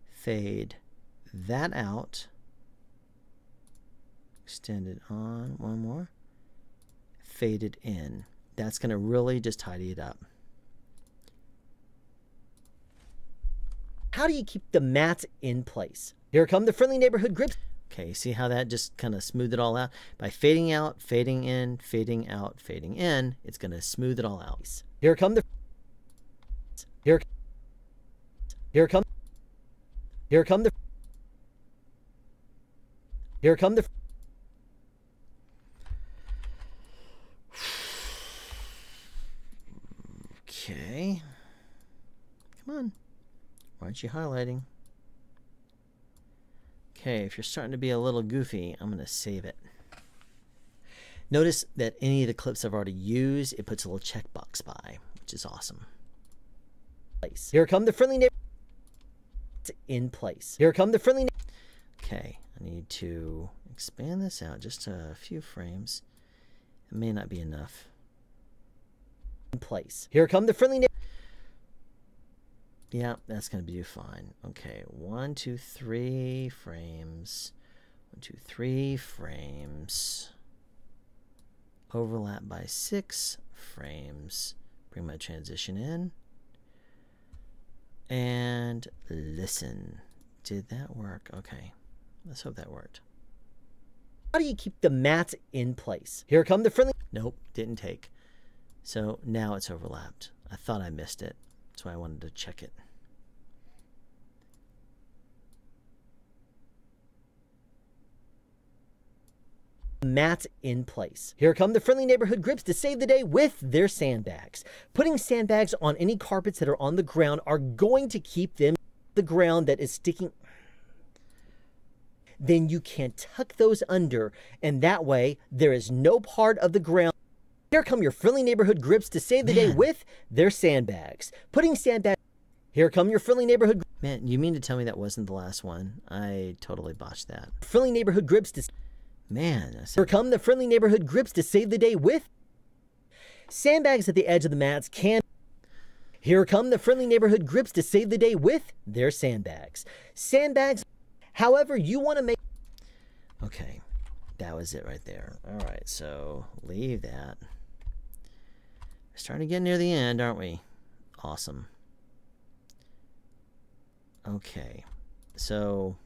fade that out, extend it on, one more, fade it in. That's going to really just tidy it up. How do you keep the mats in place? Here come the friendly neighborhood grips. Okay, see how that just kind of smoothed it all out? By fading out, fading in, fading out, fading in, it's going to smooth it all out. Here come the... Here come the... Here come the... Okay. Come on. Why aren't you highlighting? Okay, if you're starting to be a little goofy, I'm going to save it. Notice that any of the clips I've already used, it puts a little checkbox by, which is awesome. Here come the friendly neighborhood in place. Here come the friendly... Okay, I need to expand this out just a few frames. It may not be enough. In place. Here come the friendly... Yeah, that's going to be fine. Okay, 1, 2, 3 frames. 1, 2, 3 frames. Overlap by 6 frames. Bring my transition in. And listen Did that work? Okay. Let's hope that worked. How do you keep the mats in place? Here come the friendly... Nope, didn't take. So now it's overlapped. I thought I missed it. That's why I wanted to check it. Mats in place. Here come the friendly neighborhood grips to save the day with their sandbags. Putting sandbags on any carpets that are on the ground are going to keep them the ground that is sticking. Then you can tuck those under, and that way there is no part of the ground. Here come your friendly neighborhood grips to save the day with their sandbags. Putting sandbags. Here come your friendly neighborhood. Man, you mean to tell me that wasn't the last one? I totally botched that. Friendly neighborhood grips to. Man, here come the friendly neighborhood grips to save the day with sandbags at the edge of the mats can. Here come the friendly neighborhood grips to save the day with their sandbags. Sandbags, however you want to make. Okay, that was it right there. All right, so leave that. We're starting to get near the end, aren't we? Awesome. Okay, so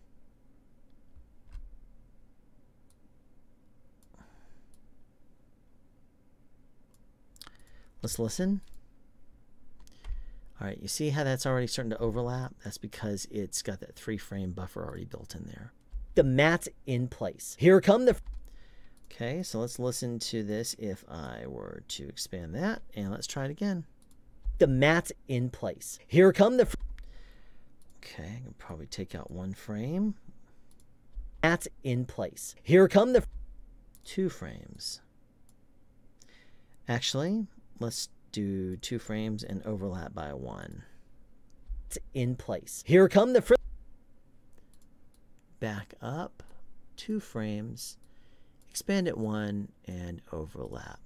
let's listen. All right, you see how that's already starting to overlap? That's because it's got that 3-frame buffer already built in there. The mats in place. Here come the... Okay, so let's listen to this if I were to expand that, and let's try it again. The mats in place. Here come the... Okay, I can probably take out 1 frame. Mats in place. Here come the... 2 frames. Actually, let's do 2 frames and overlap by 1. It's in place. Here come the... Back up 2 frames, expand it 1, and overlap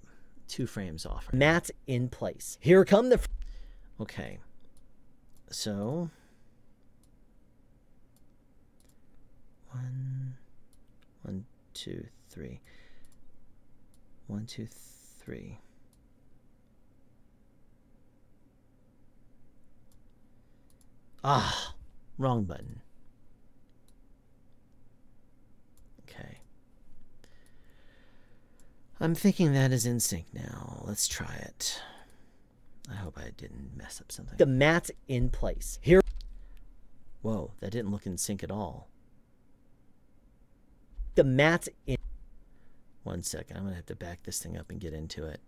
2 frames off. Mats in place. Here come the... Okay, so 1, 2, 3. 1, 2, 3. Ah, wrong button. Okay. I'm thinking that is in sync now. Let's try it. I hope I didn't mess up something. The mats in place. Here. Whoa, that didn't look in sync at all. The mats in... 1 second. I'm going to have to back this thing up and get into it.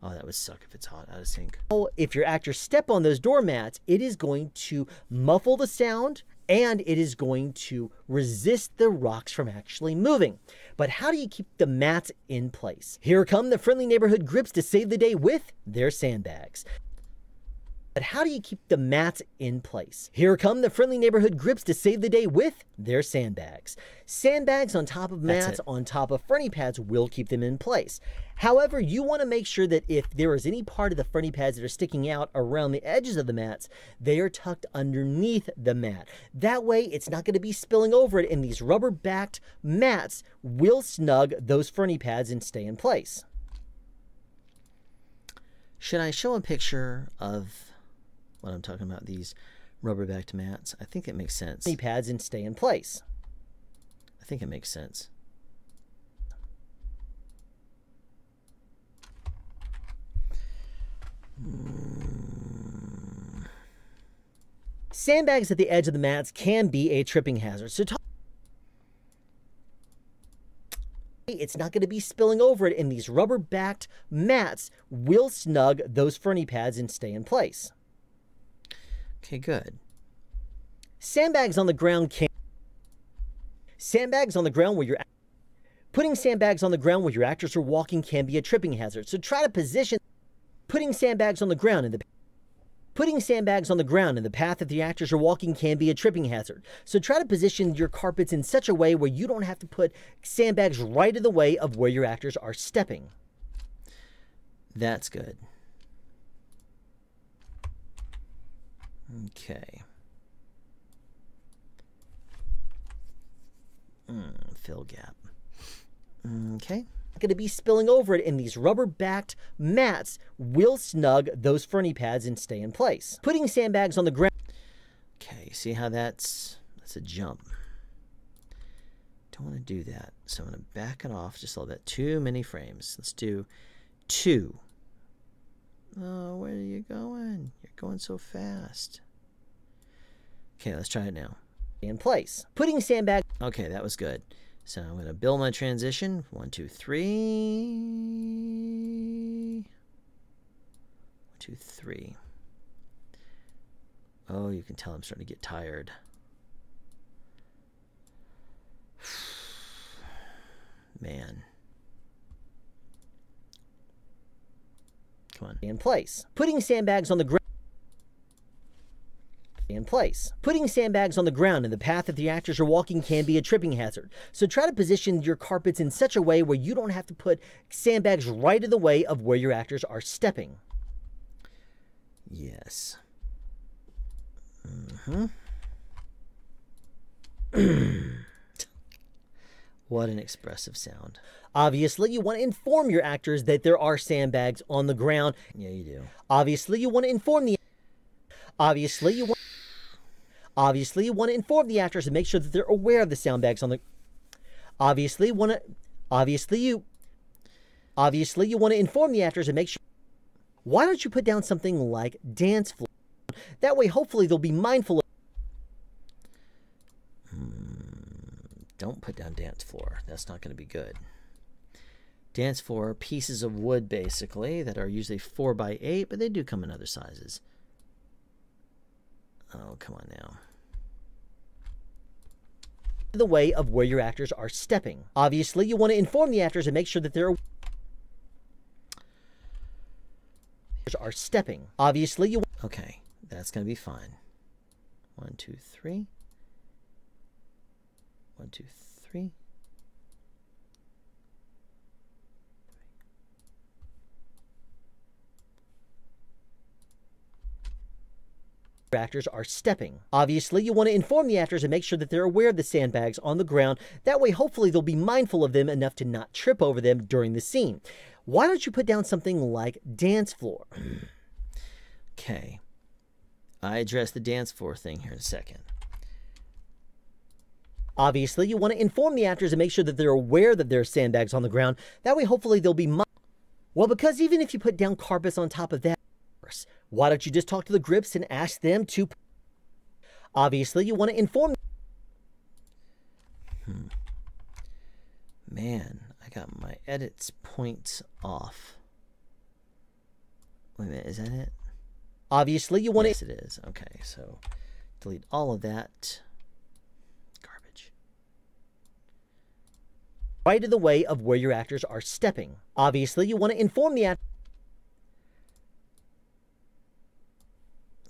Oh, that would suck if it's hot out of sync. If your actors step on those doormats, it is going to muffle the sound and it is going to resist the rocks from actually moving. But how do you keep the mats in place? Here come the friendly neighborhood grips to save the day with their sandbags. But how do you keep the mats in place? Here come the friendly neighborhood grips to save the day with their sandbags. Sandbags on top of mats on top of fronty pads will keep them in place. However, you want to make sure that if there is any part of the fronty pads that are sticking out around the edges of the mats, they are tucked underneath the mat. That way, it's not going to be spilling over it, and these rubber-backed mats will snug those fronty pads and stay in place. Should I show a picture of what I'm talking about, these rubber-backed mats? I think it makes sense. Fronty pads and stay in place. I think it makes sense. Sandbags at the edge of the mats can be a tripping hazard. So it's not going to be spilling over it, and these rubber-backed mats will snug those fronty pads and stay in place. Okay, good. Sandbags on the ground can... Sandbags on the ground where you're... Putting sandbags on the ground where your actors are walking can be a tripping hazard. So try to position... Putting sandbags on the ground in the... Putting sandbags on the ground in the path that the actors are walking can be a tripping hazard. So try to position your carpets in such a way where you don't have to put sandbags right in the way of where your actors are stepping. That's good. Okay. Fill gap. Okay. Going to be spilling over it, and these rubber-backed mats will snug those fronty pads and stay in place. Putting sandbags on the ground. Okay, see how that's That's a jump. Don't want to do that. So I'm going to back it off just a little bit. Too many frames. Let's do 2. Oh, where are you going? You're going so fast. Okay, let's try it now. In place. Putting sandbag. Okay, that was good. So I'm going to build my transition. 1, 2, 3. 1, 2, 3. Oh, you can tell I'm starting to get tired. Man. Come on. In place. Putting sandbags on the ground. In place. Putting sandbags on the ground in the path that the actors are walking can be a tripping hazard. So try to position your carpets in such a way where you don't have to put sandbags right in the way of where your actors are stepping. Yes. What an expressive sound. Obviously, you want to inform your actors that there are sandbags on the ground. Yeah, you do. Obviously, you want to inform the Obviously, you want to inform the actors and make sure that they're aware of the sandbags on the Obviously, you want to inform the actors and make sure. Why don't you put down something like dance floor? That way, hopefully, they'll be mindful of. Don't put down dance floor. That's not going to be good. Dance floor, pieces of wood, basically, that are usually 4 by 8, but they do come in other sizes. Oh, come on now. The way of where your actors are stepping. Obviously, you want to inform the actors and make sure that they're are stepping. Obviously, you. Okay, that's going to be fine. 1, 2, 3. 1, 2, 3. Actors are stepping. Obviously, you want to inform the actors and make sure that they're aware of the sandbags on the ground. That way, hopefully, they'll be mindful of them enough to not trip over them during the scene. Why don't you put down something like dance floor? Okay. I address the dance floor thing here in a second. Obviously, you want to inform the actors and make sure that they're aware that there are sandbags on the ground. That way, hopefully, they'll be well, because even if you put down carpets on top of that, why don't you just talk to the grips and ask them to. Obviously, you want to inform. Man, I got my edits points off. Wait a minute, is that it? Obviously, you want Yes, it is. Okay, so delete all of that garbage. Right in the way of where your actors are stepping. Obviously, you want to inform the actors.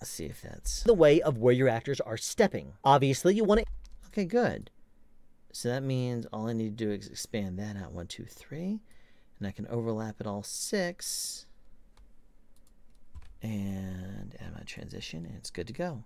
Let's see if that's The way of where your actors are stepping. Obviously, you want to. okay. Good. So that means all I need to do is expand that out 1, 2, 3, and I can overlap it all 6, and add my transition, and it's good to go.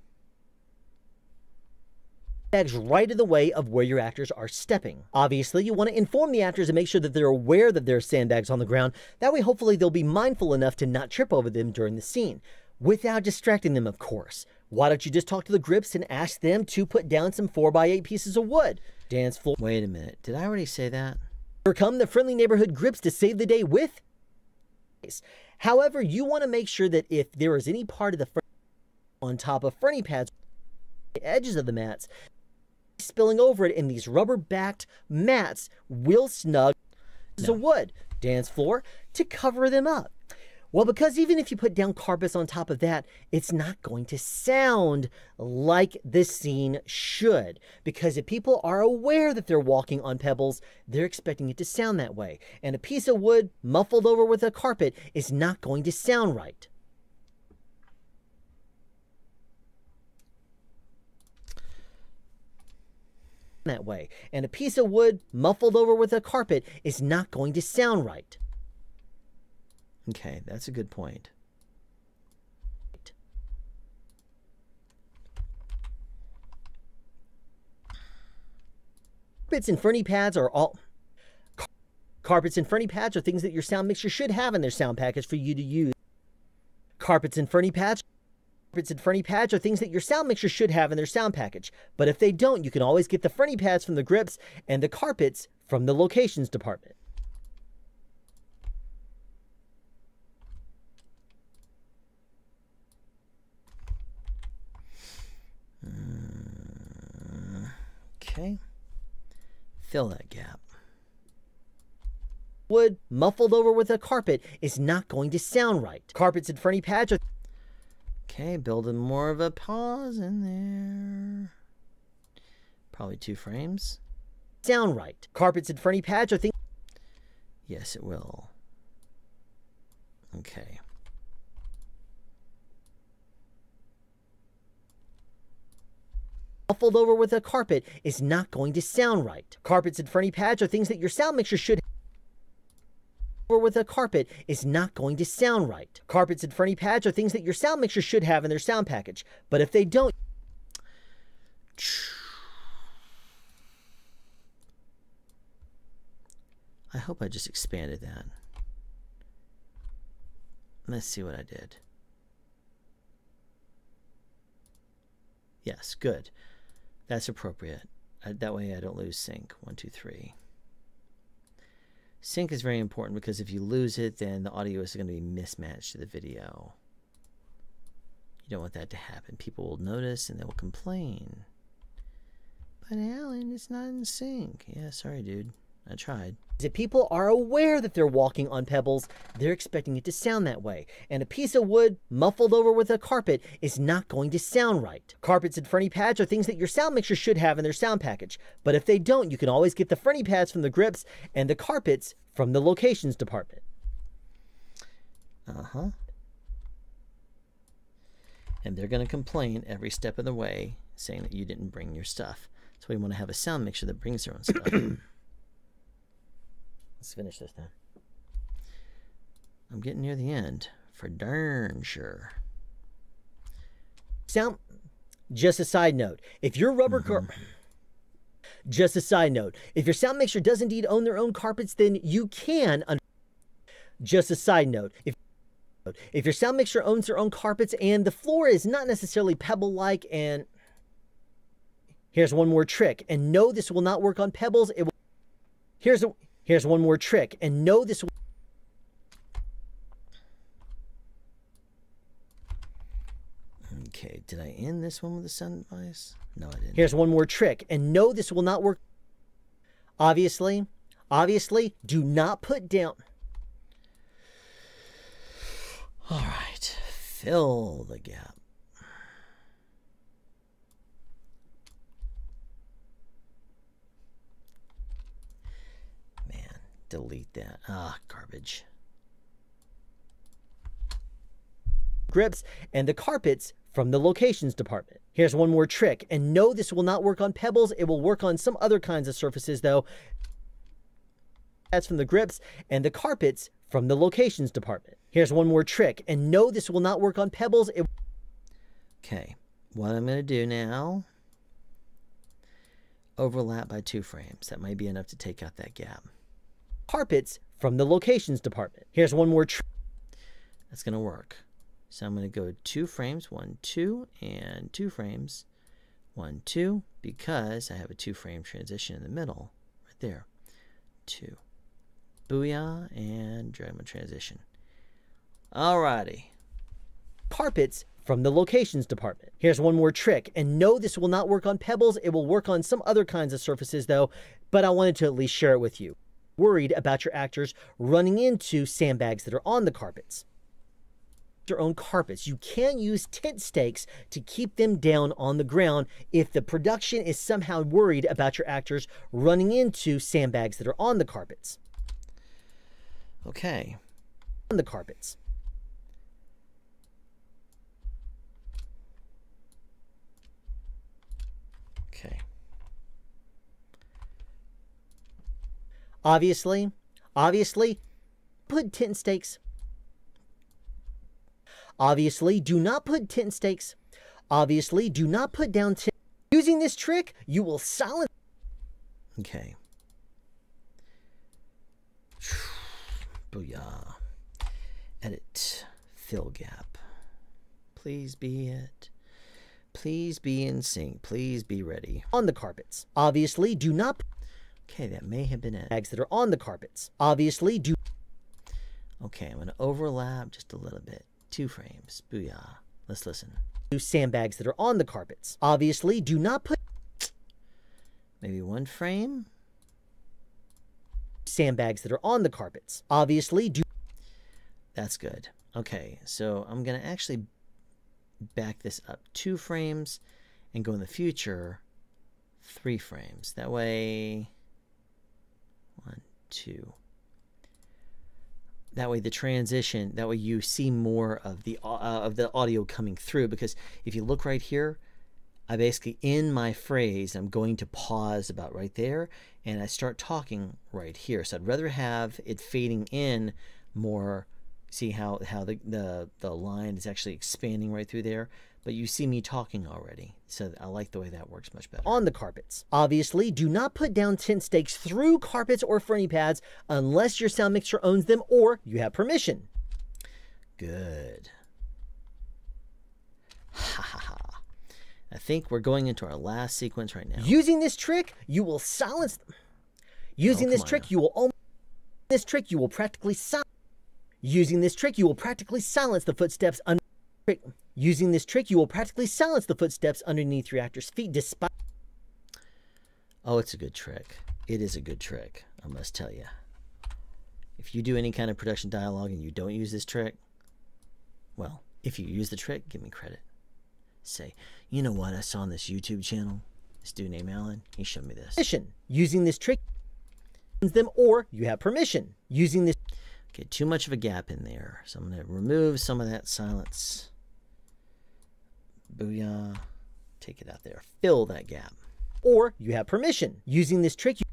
Sandbags right in the way of where your actors are stepping. Obviously, you want to inform the actors and make sure that they're aware that there are sandbags on the ground. That way, hopefully, they'll be mindful enough to not trip over them during the scene. Without distracting them, of course. Why don't you just talk to the grips and ask them to put down some 4 by 8 pieces of wood? Dance floor. Wait a minute. Did I already say that? Here come the friendly neighborhood grips to save the day with. However, you want to make sure that if there is any part of the on top of Fernie pads, the edges of the mats, spilling over it, and these rubber-backed mats will snug pieces of wood, dance floor, to cover them up. Well, because even if you put down carpets on top of that, it's not going to sound like the scene should. Because if people are aware that they're walking on pebbles, they're expecting it to sound that way. And a piece of wood muffled over with a carpet is not going to sound right. That way. And a piece of wood muffled over with a carpet is not going to sound right. Okay, that's a good point. Carpets and Fernie pads are all. Carpets and Fernie pads are things that your sound mixer should have in their sound package for you to use. Carpets and Fernie pads. Carpets and Fernie pads are things that your sound mixer should have in their sound package, but if they don't, you can always get the Fernie pads from the grips and the carpets from the locations department. Okay. Fill that gap. Wood muffled over with a carpet is not going to sound right. Carpets and Fernie pads are... Okay, building more of a pause in there. Probably 2 frames. Sound right. Carpets and Fernie pads are things... Yes, it will. Okay. Muffled over with a carpet is not going to sound right. Carpets and Fernie pads are things that your sound mixer should... Over with a carpet is not going to sound right. Carpets and Fernie pads are things that your sound mixer should have in their sound package, but if they don't... I hope I just expanded that. Let's see what I did. Yes, good. That's appropriate. That way I don't lose sync. 1, 2, 3. Sync is very important because if you lose it, then the audio is going to be mismatched to the video. You don't want that to happen. People will notice and they will complain. But Alan, it's not in sync. Yeah, sorry, dude. I tried. If people are aware that they're walking on pebbles, they're expecting it to sound that way. And a piece of wood muffled over with a carpet is not going to sound right. Carpets and Fernie pads are things that your sound mixer should have in their sound package. But if they don't, you can always get the Fernie pads from the grips and the carpets from the locations department. Uh-huh. And they're going to complain every step of the way, saying that you didn't bring your stuff. So we want to have a sound mixer that brings their own stuff. Let's finish this now. I'm getting near the end, for darn sure. Sound. Just a side note. If your Just a side note. If your sound mixer does indeed own their own carpets, then you can... Just a side note. If your sound mixer owns their own carpets and the floor is not necessarily pebble-like and... Here's one more trick. And no, this will not work on pebbles. It will... Here's one more trick, and no, this... Okay, did I end this one with a sound device? No, I didn't. Here's one more trick, and no, this will not work. Obviously, do not put down... All right, fill the gap. Delete that. Ah, garbage. Grips and the carpets from the locations department. Here's one more trick. And no, this will not work on pebbles. It will work on some other kinds of surfaces, though. That's from the grips and the carpets from the locations department. Here's one more trick. And no, this will not work on pebbles. Okay. What I'm going to do now, overlap by 2 frames. That might be enough to take out that gap. Carpets from the locations department. Here's one more trick. That's going to work. So I'm going to go 2 frames, 1, 2, and 2 frames, 1, 2, because I have a 2-frame transition in the middle, right there. 2. Booyah, and drag my transition. Alrighty. Carpets from the locations department. Here's one more trick. And no, this will not work on pebbles. It will work on some other kinds of surfaces, though, but I wanted to at least share it with you. Worried about your actors running into sandbags that are on the carpets. Your own carpets. You can use tent stakes to keep them down on the ground if the production is somehow worried about your actors running into sandbags that are on the carpets. Okay. On the carpets. Okay. Obviously, put tent stakes. Obviously, do not put tent stakes. Obviously, do not put down tent. Using this trick, you will silence. Okay. Booyah. Edit. Fill gap. Please be it. Please be in sync. Please be ready. On the carpets. Obviously, do not... Okay, that may have been it. Bags that are on the carpets. Obviously, do... Okay, I'm going to overlap just a little bit. 2 frames. Booyah. Let's listen. Sandbags that are on the carpets. Obviously, do not put... Maybe 1 frame? Sandbags that are on the carpets. Obviously, do... That's good. Okay, so I'm going to actually back this up 2 frames and go in the future 3 frames. That way, 1, 2. That way the transition, that way you see more of the audio coming through, because if you look right here, I basically, in my phrase, I'm going to pause about right there, and I start talking right here. So I'd rather have it fading in more. See how the line is actually expanding right through there, but you see me talking already. So I like the way that works much better. On the carpets. Obviously, do not put down tent stakes through carpets or fronty pads unless your sound mixer owns them or you have permission. Good. Ha ha ha. I think we're going into our last sequence right now. Using this trick, you will silence them. Using this trick, you will practically silence. Using this trick, you will practically silence the footsteps Using this trick, you will practically silence the footsteps underneath your actor's feet despite... Oh, it's a good trick. It is a good trick, I must tell you. If you do any kind of production dialogue and you don't use this trick, well, if you use the trick, give me credit. Say, you know what I saw on this YouTube channel? This dude named Alan, he showed me this. Using this trick, them or you have permission. Using this... Okay, too much of a gap in there. So I'm going to remove some of that silence. Booyah. Take it out there. Fill that gap. Or you have permission. Using this trick, you...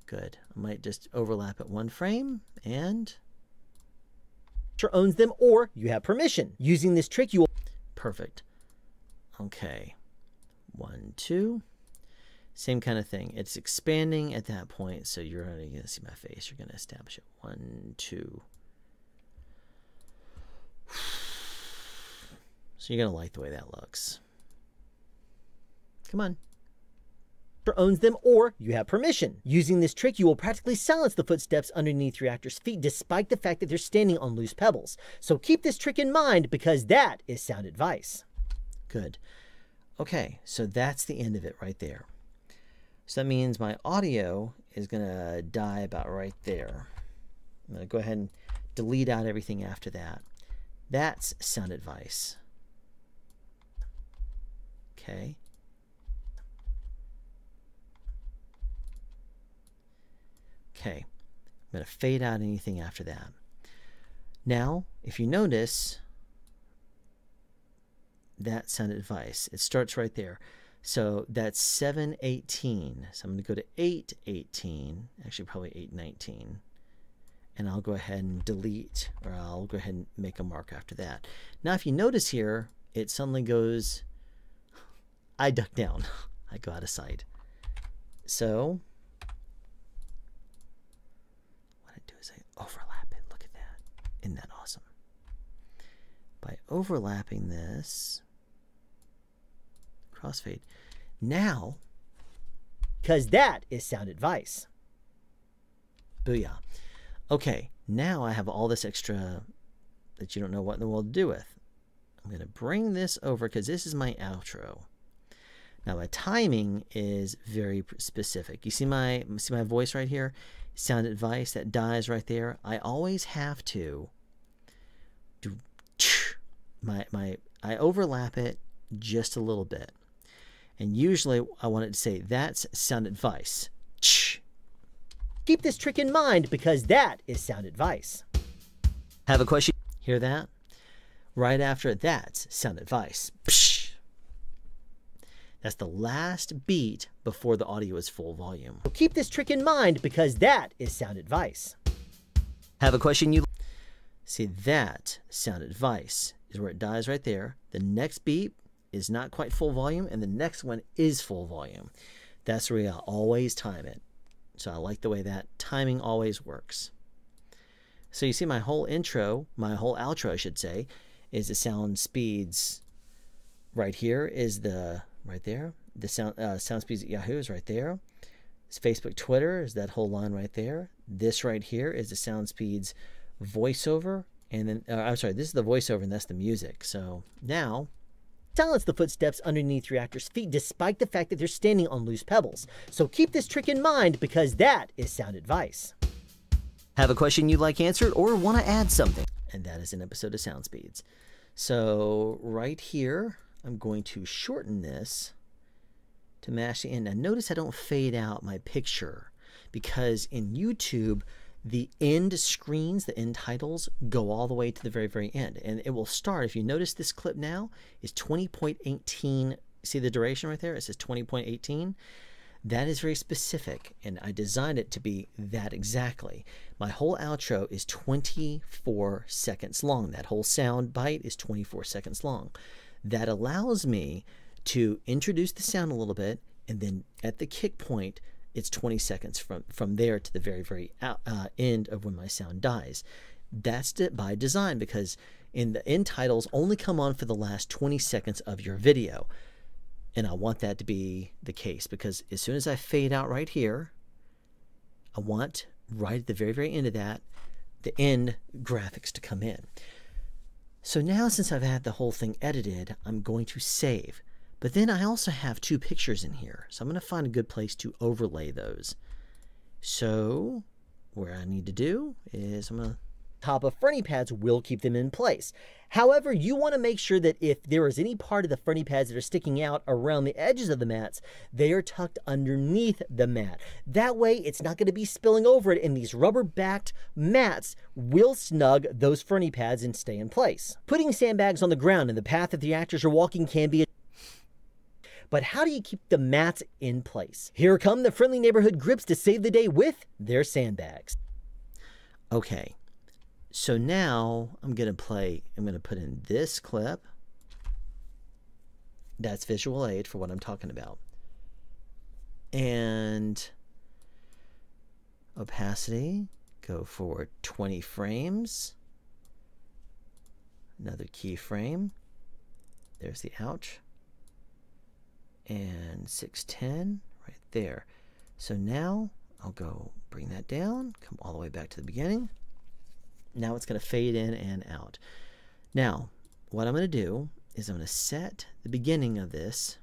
Good. I might just overlap at 1 frame and... owns them or you have permission. Using this trick, you will... Perfect. Okay. 1, 2. Same kind of thing. It's expanding at that point, so you're only going to see my face. You're going to establish it. 1, 2. So you're going to like the way that looks. Come on. Owns them or you have permission. Using this trick, you will practically silence the footsteps underneath your actor's feet despite the fact that they're standing on loose pebbles. So keep this trick in mind because that is sound advice. Good. Okay, so that's the end of it right there. So that means my audio is going to die about right there. I'm going to go ahead and delete out everything after that. That's sound advice. Okay. Okay. I'm going to fade out anything after that. Now, if you notice, that sound advice, it starts right there. So that's 7:18. So I'm going to go to 8:18, actually probably 8:19. And I'll go ahead and delete, or I'll go ahead and make a mark after that. Now if you notice here, it suddenly goes, I duck down. I go out of sight. So what I do is I overlap it. Look at that. Isn't that awesome? By overlapping this, crossfade. Now, because that is sound advice. Booyah. Okay, now I have all this extra that you don't know what in the world to do with. I'm going to bring this over because this is my outro. Now my timing is very specific. You see my voice right here? Sound advice, that dies right there. I always have to do I overlap it just a little bit. And usually I want it to say, that's sound advice. Keep this trick in mind because that is sound advice. Have a question? Hear that? Right after that's sound advice. That's the last beat before the audio is full volume. So keep this trick in mind because that is sound advice. Have a question you... See, that sound advice is where it dies right there. The next beat is not quite full volume, and the next one is full volume. That's where I always time it. So I like the way that timing always works. So you see my whole intro, my whole outro, I should say, is the sound speeds. Right here is right there. The sound speeds at Yahoo is right there. It's Facebook, Twitter is that whole line right there. This right here is the sound speeds voiceover. And then, I'm sorry, this is the voiceover and that's the music. So now, silence the footsteps underneath your actor's feet despite the fact that they're standing on loose pebbles. So keep this trick in mind because that is sound advice. Have a question you'd like answered or want to add something? And that is an episode of Sound Speeds. So right here, I'm going to shorten this to match the end. Now notice I don't fade out my picture because in YouTube, the end screens, the end titles, go all the way to the very, very end. And it will start, if you notice this clip now, is 20.18. See the duration right there? It says 20.18. That is very specific, and I designed it to be that exactly. My whole outro is 24 seconds long. That whole sound bite is 24 seconds long. That allows me to introduce the sound a little bit, and then at the kick point, it's 20 seconds from there to the very, very end of when my sound dies. That's by design because in the end titles only come on for the last 20 seconds of your video. And I want that to be the case because as soon as I fade out right here, I want right at the very, very end of that, the end graphics to come in. So now since I've had the whole thing edited, I'm going to save. But then I also have two pictures in here. So I'm going to find a good place to overlay those. So what I need to do is I'm going to top of fronty pads will keep them in place. However, you want to make sure that if there is any part of the fronty pads that are sticking out around the edges of the mats, they are tucked underneath the mat. That way, it's not going to be spilling over it, and these rubber-backed mats will snug those fronty pads and stay in place. Putting sandbags on the ground in the path that the actors are walking can be but how do you keep the mats in place? Here come the friendly neighborhood grips to save the day with their sandbags. Okay. So now I'm going to put in this clip. That's visual aid for what I'm talking about. And opacity, go for 20 frames. Another keyframe. There's the ouch. And 610 right there. So now I'll go bring that down, come all the way back to the beginning. Now it's going to fade in and out. Now, what I'm going to do is I'm going to set the beginning of this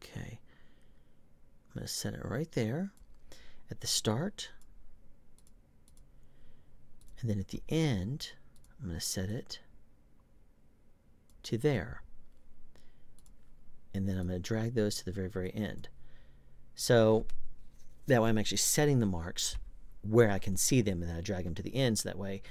okay. I'm going to set it right there at the start. And then at the end, I'm going to set it to there. And then I'm going to drag those to the very, very end. So that way I'm actually setting the marks where I can see them, and then I drag them to the end so that way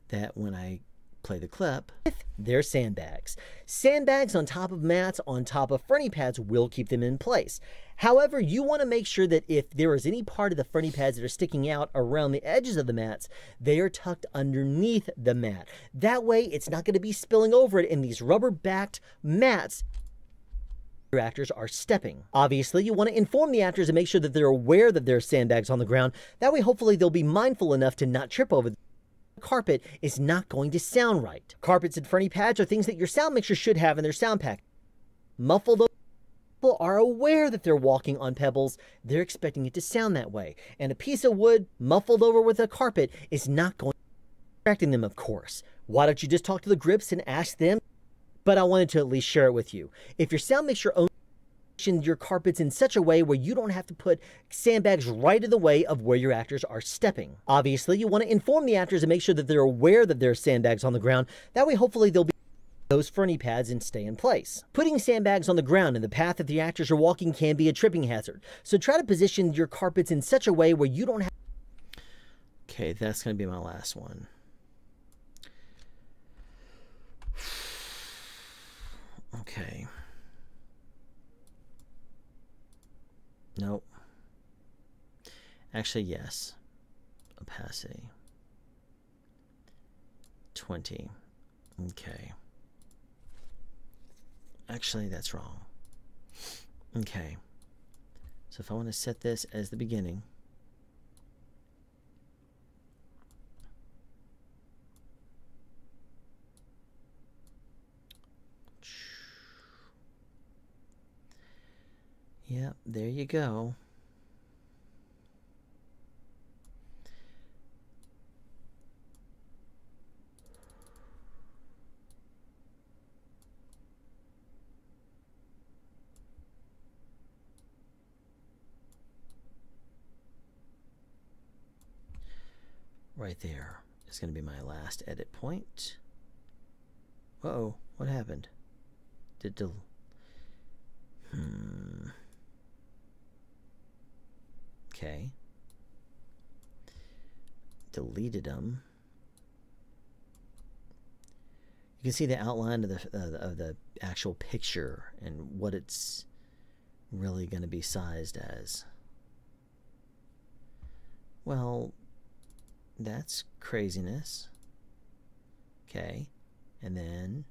that when I play the clip, they're sandbags. Sandbags on top of mats on top of fronty pads will keep them in place. However, you want to make sure that if there is any part of the fronty pads that are sticking out around the edges of the mats, they are tucked underneath the mat. That way, it's not going to be spilling over it, and these rubber-backed mats your actors are stepping. Obviously, you want to inform the actors and make sure that they're aware that there are sandbags on the ground. That way, hopefully, they'll be mindful enough to not trip over them. Carpet is not going to sound right. Carpets and fronty pads are things that your sound mixer should have in their sound pack. Muffled people are aware that they're walking on pebbles. They're expecting it to sound that way. And a piece of wood muffled over with a carpet is not going to be distracting them, of course. Why don't you just talk to the grips and ask them? But I wanted to at least share it with you. If your sound mixer owns your carpets in such a way where you don't have to put sandbags right in the way of where your actors are stepping. Obviously, you want to inform the actors and make sure that they're aware that there are sandbags on the ground. That way, hopefully, they'll be those fronty pads and stay in place. Putting sandbags on the ground in the path that the actors are walking can be a tripping hazard. So try to position your carpets in such a way where you don't have... Okay, that's going to be my last one. Okay. Nope. Actually, yes. Opacity. 20. Okay. Actually, that's wrong. Okay. So if I want to set this as the beginning, yep, there you go. Right there is going to be my last edit point. Uh-oh, what happened? Okay. Deleted them. You can see the outline of the actual picture and what it's really going to be sized as. Well, that's craziness. Okay. And then...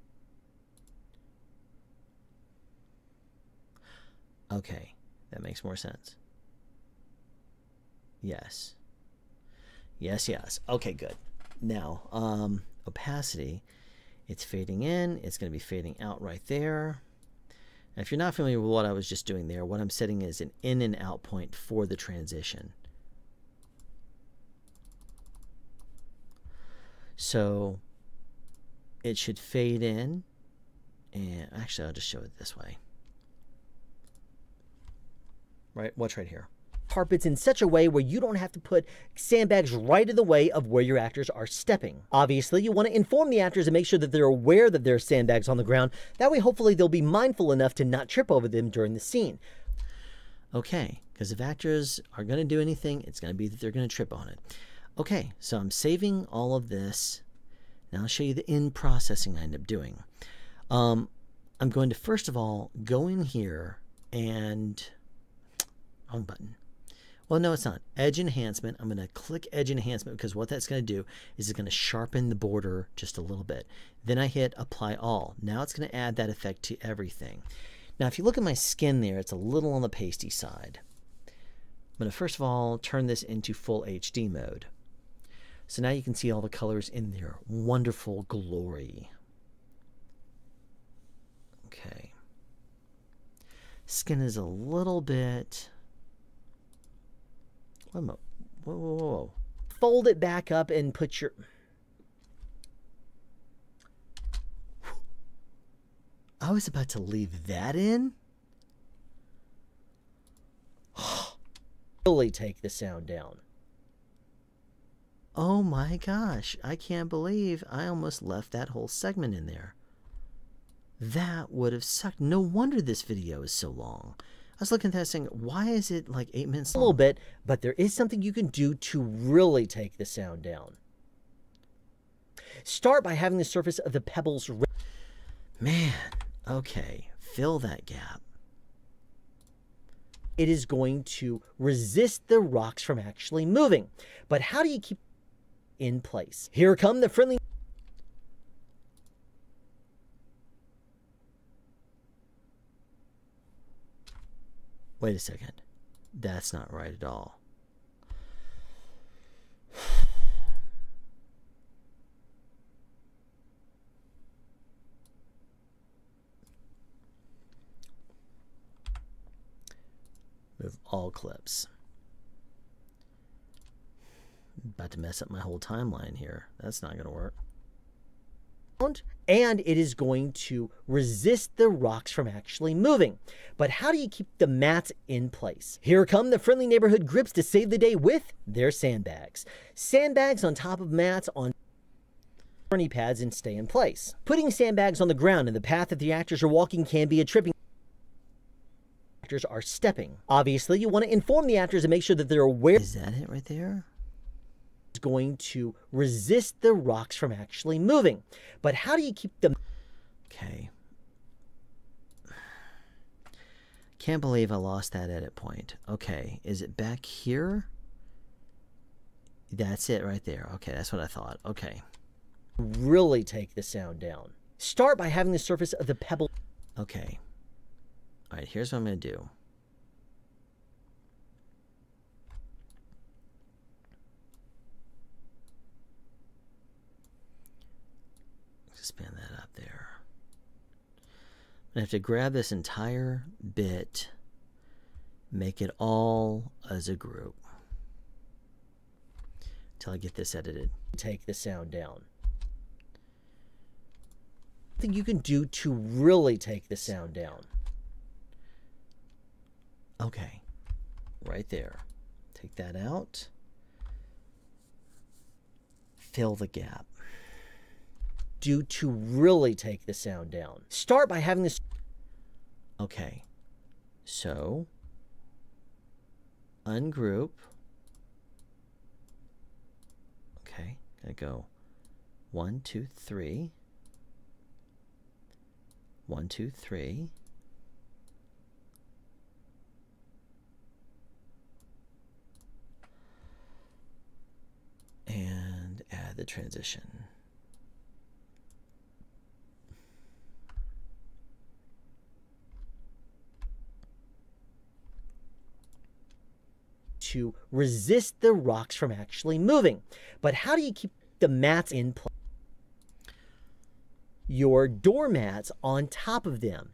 Okay, that makes more sense. Yes. Yes. Okay, good. Now, opacity, it's fading in. It's going to be fading out right there. And if you're not familiar with what I was just doing there, what I'm setting is an in and out point for the transition. So it should fade in. And actually, I'll just show it this way. Right? Watch right here. Carpets in such a way where you don't have to put sandbags right in the way of where your actors are stepping. Obviously, you want to inform the actors and make sure that they're aware that there are sandbags on the ground. That way, hopefully, they'll be mindful enough to not trip over them during the scene. Okay, because if actors are going to do anything, it's going to be that they're going to trip on it. Okay, so I'm saving all of this. Now I'll show you the in processing I end up doing. I'm going to, first of all, go in here and... Wrong button. Well, no, it's not. Edge enhancement. I'm going to click edge enhancement because what that's going to do is it's going to sharpen the border just a little bit. Then I hit apply all. Now it's going to add that effect to everything. Now, if you look at my skin there, it's a little on the pasty side. I'm going to first of all turn this into full HD mode. So now you can see all the colors in their wonderful glory. Okay. Skin is a little bit... Whoa. Fold it back up and put your... I was about to leave that in? Really take the sound down. Oh my gosh, I can't believe I almost left that whole segment in there. That would have sucked. No wonder this video is so long. I was looking at that saying, why is it like 8 minutes long? A little bit, but there is something you can do to really take the sound down. Start by having the surface of the pebbles... Man, okay, fill that gap. It is going to resist the rocks from actually moving. But how do you keep in place? Here come the friendly... Wait a second. That's not right at all. Move all clips. About to mess up my whole timeline here. That's not going to work. And it is going to resist the rocks from actually moving. But how do you keep the mats in place? Here come the friendly neighborhood grips to save the day with their sandbags. Sandbags on top of mats on gurney pads and stay in place. Putting sandbags on the ground in the path that the actors are walking can be a tripping. Actors are stepping. Obviously, you want to inform the actors and make sure that they're aware. Is that it right there? Is going to resist the rocks from actually moving. But how do you keep them? Okay. Can't believe I lost that edit point. Okay, is it back here? That's it right there. Okay, that's what I thought. Okay. Really take the sound down. Start by having the surface of the pebble. Okay. All right, here's what I'm going to do. Expand that up there. I have to grab this entire bit, make it all as a group until I get this edited. Take the sound down. Thing you can do to really take the sound down. Okay, right there. Take that out. Fill the gap. Do to really take the sound down. Start by having this. Okay, so ungroup. Okay, gotta go 1, 2, 3. 1, 2, 3. And add the transition. To resist the rocks from actually moving. But how do you keep the mats in place? Your doormats on top of them.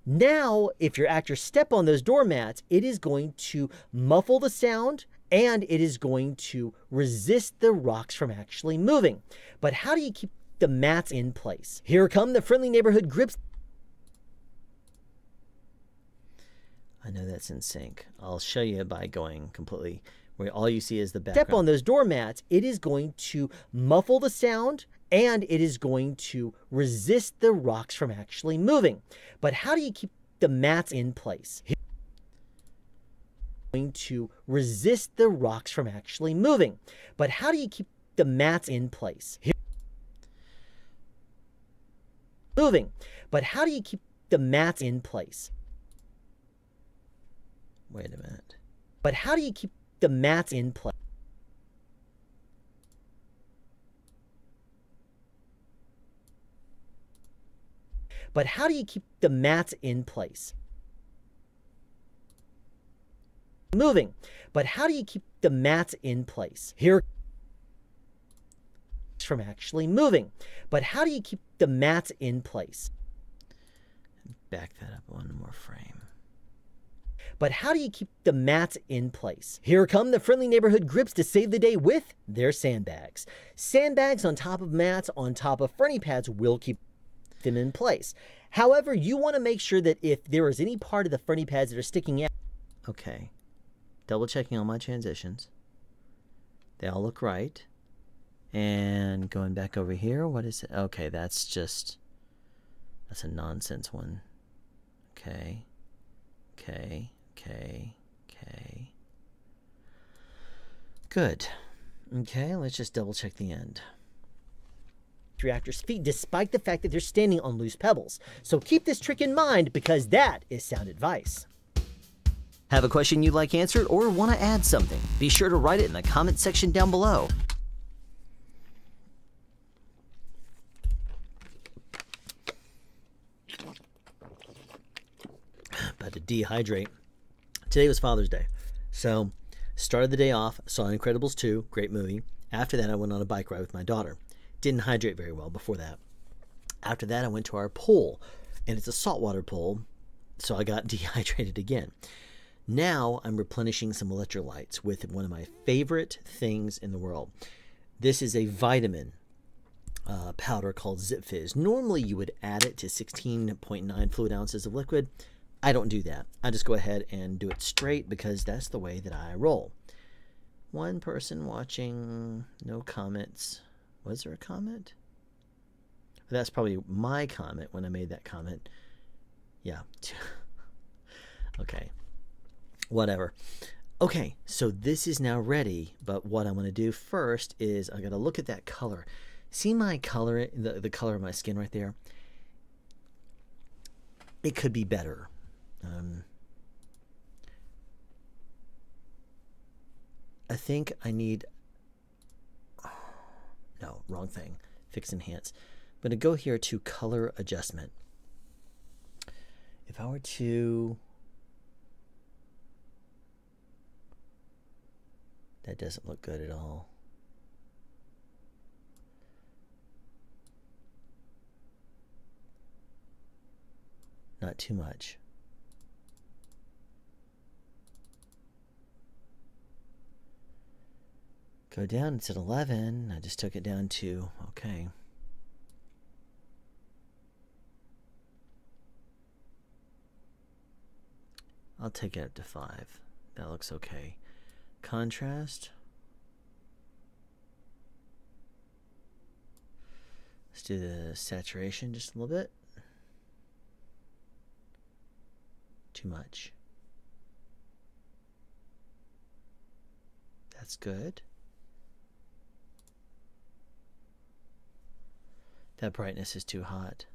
Now, if your actors step on those doormats, it is going to muffle the sound and it is going to resist the rocks from actually moving. But how do you keep the mats in place? Here come the Friendly Neighborhood grips. I know that's in sync. I'll show you by going completely where all you see is the background. Step on those doormats, it is going to muffle the sound and it is going to resist the rocks from actually moving. But how do you keep the mats in place? Going to resist the rocks from actually moving. But how do you keep the mats in place? Moving. But how do you keep the mats in place? Wait a minute. But how do you keep the mats in place? But how do you keep the mats in place? Moving. But how do you keep the mats in place? Here from actually moving. But how do you keep the mats in place? Back that up one more frame. But how do you keep the mats in place? Here come the Friendly Neighborhood grips to save the day with their sandbags. Sandbags on top of mats on top of Fernie pads will keep them in place. However, you want to make sure that if there is any part of the Fernie pads that are sticking out. Okay. Double checking all my transitions. They all look right. And going back over here, what is it? Okay, that's a nonsense one. Okay. Okay. Good. Okay, let's just double check the end. Your actors' feet despite the fact that they're standing on loose pebbles. So keep this trick in mind because that is sound advice. Have a question you'd like answered or want to add something? Be sure to write it in the comment section down below. About to dehydrate. Today was Father's Day. So, started the day off, saw Incredibles 2, great movie. After that, I went on a bike ride with my daughter. Didn't hydrate very well before that. After that, I went to our pool, and it's a saltwater pool, so I got dehydrated again. Now, I'm replenishing some electrolytes with one of my favorite things in the world. This is a vitamin powder called ZipFizz. Normally, you would add it to 16.9 fluid ounces of liquid. I don't do that. I just go ahead and do it straight because that's the way that I roll. One person watching, no comments. Was there a comment? That's probably my comment when I made that comment. Yeah. Okay. Whatever. Okay, so this is now ready, but what I'm going to do first is I got to look at that color. See my color, the color of my skin right there? It could be better. I think I need... No, wrong thing. fix enhance. I'm going to go here to color adjustment. If I were to, that doesn't look good at all. Not too much. Go down, it's at 11. I just took it down to, okay. I'll take it up to 5. That looks okay. Contrast. Let's do the saturation just a little bit. Too much. That's good. That brightness is too hot.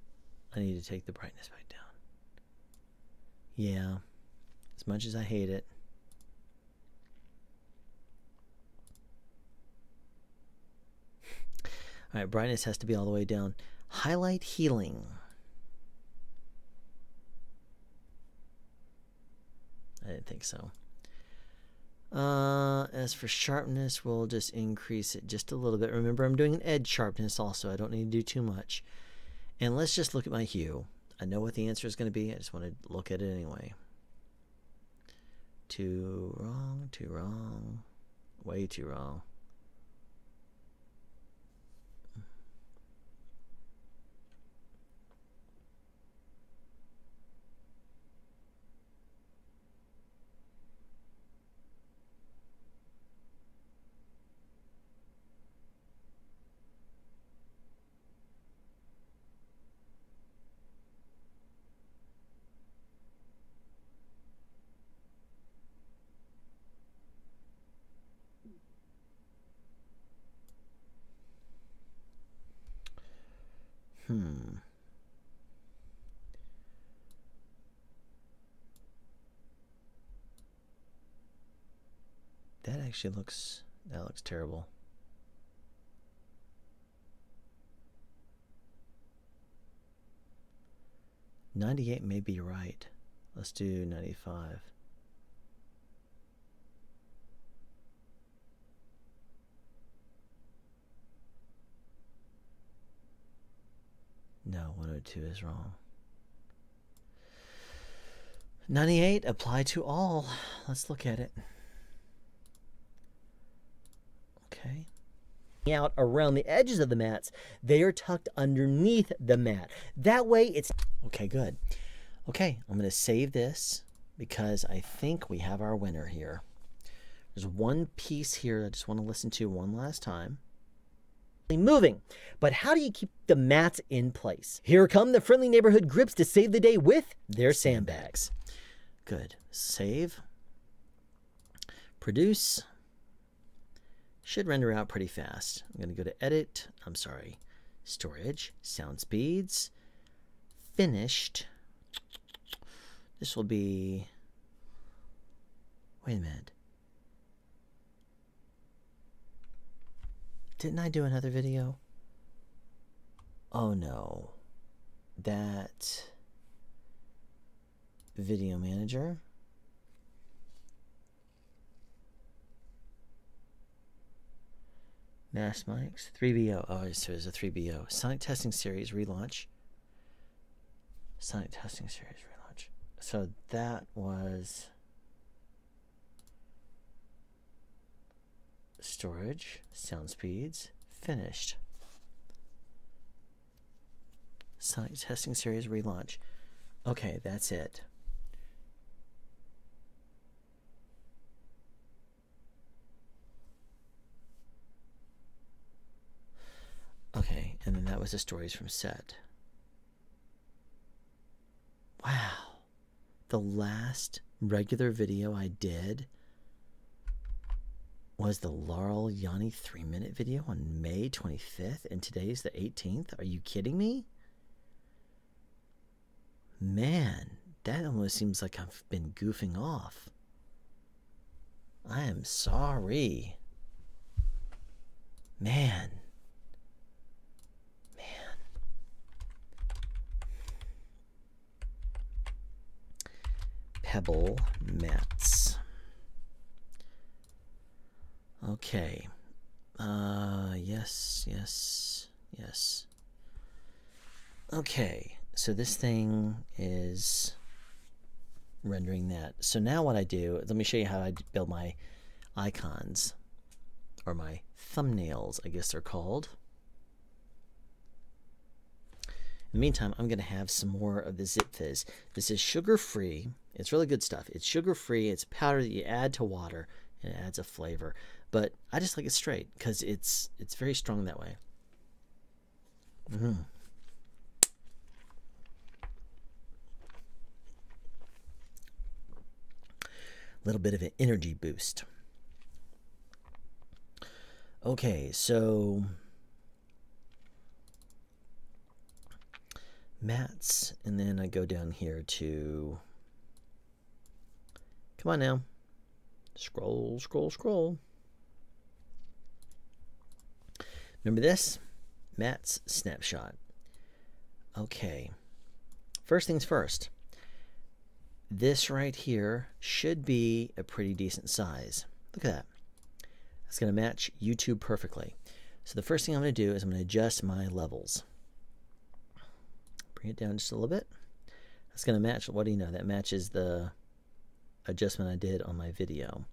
I need to take the brightness back down. Yeah, as much as I hate it. All right, brightness has to be all the way down. Highlight healing. I didn't think so. As for sharpness, we'll just increase it just a little bit. Remember, I'm doing an edge sharpness also. I don't need to do too much. And let's just look at my hue. I know what the answer is going to be. I just want to look at it anyway. Too wrong, too wrong. Way too wrong. That actually looks, that looks terrible. $98 may be right. Let's do 95. No, 102 is wrong. 98, apply to all. Let's look at it. Okay. Out around the edges of the mats, they are tucked underneath the mat. That way it's... Okay, good. Okay, I'm going to save this because I think we have our winner here. There's one piece here I just want to listen to one last time. Moving, but how do you keep the mats in place? Here come the friendly neighborhood grips to save the day with their sandbags. Good. Save. Produce. Should render out pretty fast. I'm going to go to edit. I'm sorry. Storage. Sound speeds. Finished. This will be... Wait a minute. Didn't I do another video? Oh no. That video manager. Mass mics. 3BO. Oh, so there's a 3BO. Sonic Testing Series relaunch. Sonic Testing Series relaunch. So that was storage, sound speeds, finished. Sonic Testing Series relaunch. Okay, that's it. Okay, and then that was the stories from set. Wow. The last regular video I did was the Laurel Yanni 3-minute video on May 25th, and today's the 18th. Are you kidding me? Man, that almost seems like I've been goofing off. I am sorry. Man. pebble mats. Okay. Yes, yes, yes. Okay, so this thing is rendering that. So now what I do, let me show you how I build my icons, or my thumbnails, I guess they're called. In the meantime, I'm going to have some more of the Zip Fizz. This is sugar-free. It's really good stuff. It's sugar-free. It's powder that you add to water, and it adds a flavor. But I just like it straight because it's very strong that way. A little bit of an energy boost. Okay, so mats, and then I go down here to, come on now, scroll, scroll, scroll. Remember this? Mats snapshot. Okay, first things first. This right here should be a pretty decent size. Look at that. It's going to match YouTube perfectly. So the first thing I'm going to do is I'm going to adjust my levels. Bring it down just a little bit. That's going to match, what do you know? That matches the adjustment I did on my video.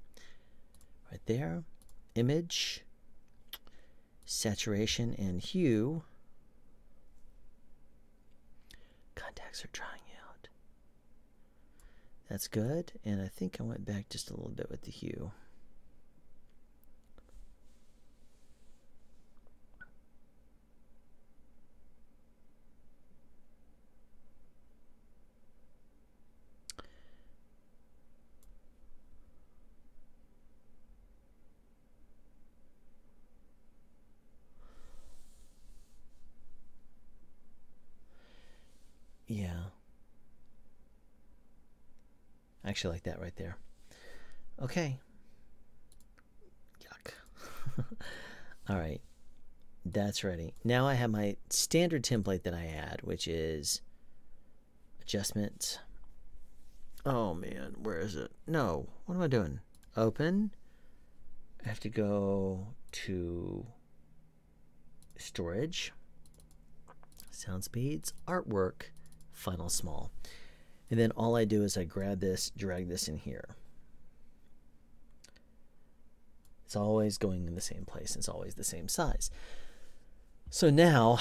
Right there. Image, saturation, and hue. Contacts are drying out. That's good. And I think I went back just a little bit with the hue. Yeah. I actually like that right there. Okay. Yuck. All right. That's ready. Now I have my standard template that I add, which is adjustment. Oh man, where is it? No. What am I doing? Open. I have to go to storage, sound speeds, artwork, final small. And then all I do is I grab this, drag this in here. It's always going in the same place. It's always the same size. So now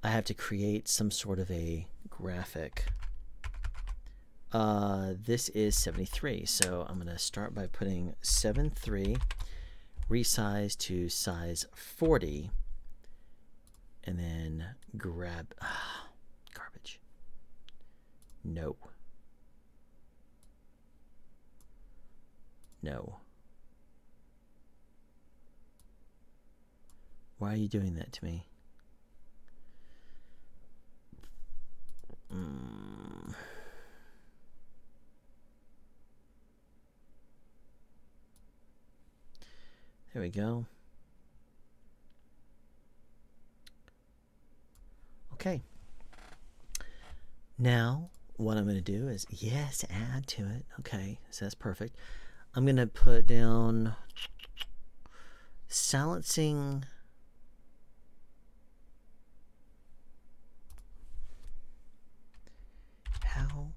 I have to create some sort of a graphic. This is 73. So I'm going to start by putting 7.3, resize to size 40, and then grab garbage. No. No. Why are you doing that to me? There we go. Okay. Now, what I'm going to do is, yes, add to it. Okay, so that's perfect. I'm going to put down silencing. How?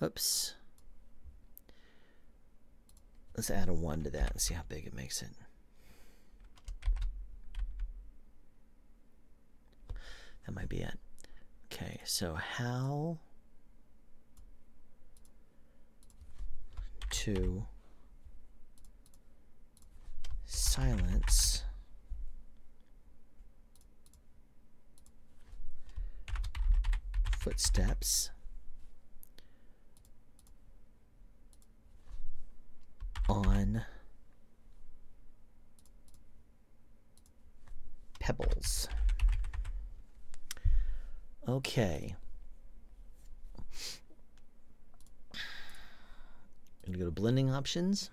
Oops. Let's add a 1 to that and see how big it makes it. That might be it. Okay, so how to silence footsteps on pebbles. Okay. I'm going to go to blending options,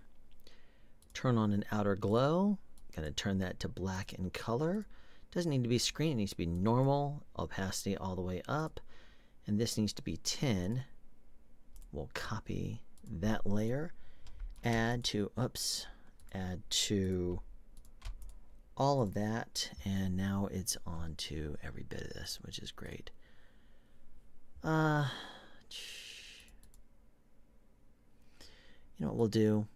turn on an outer glow. Going to turn that to black in color. Doesn't need to be screen, it needs to be normal, opacity all the way up. and this needs to be 10. We'll copy that layer, add to all of that, and now it's on to every bit of this, which is great. You know what we'll do?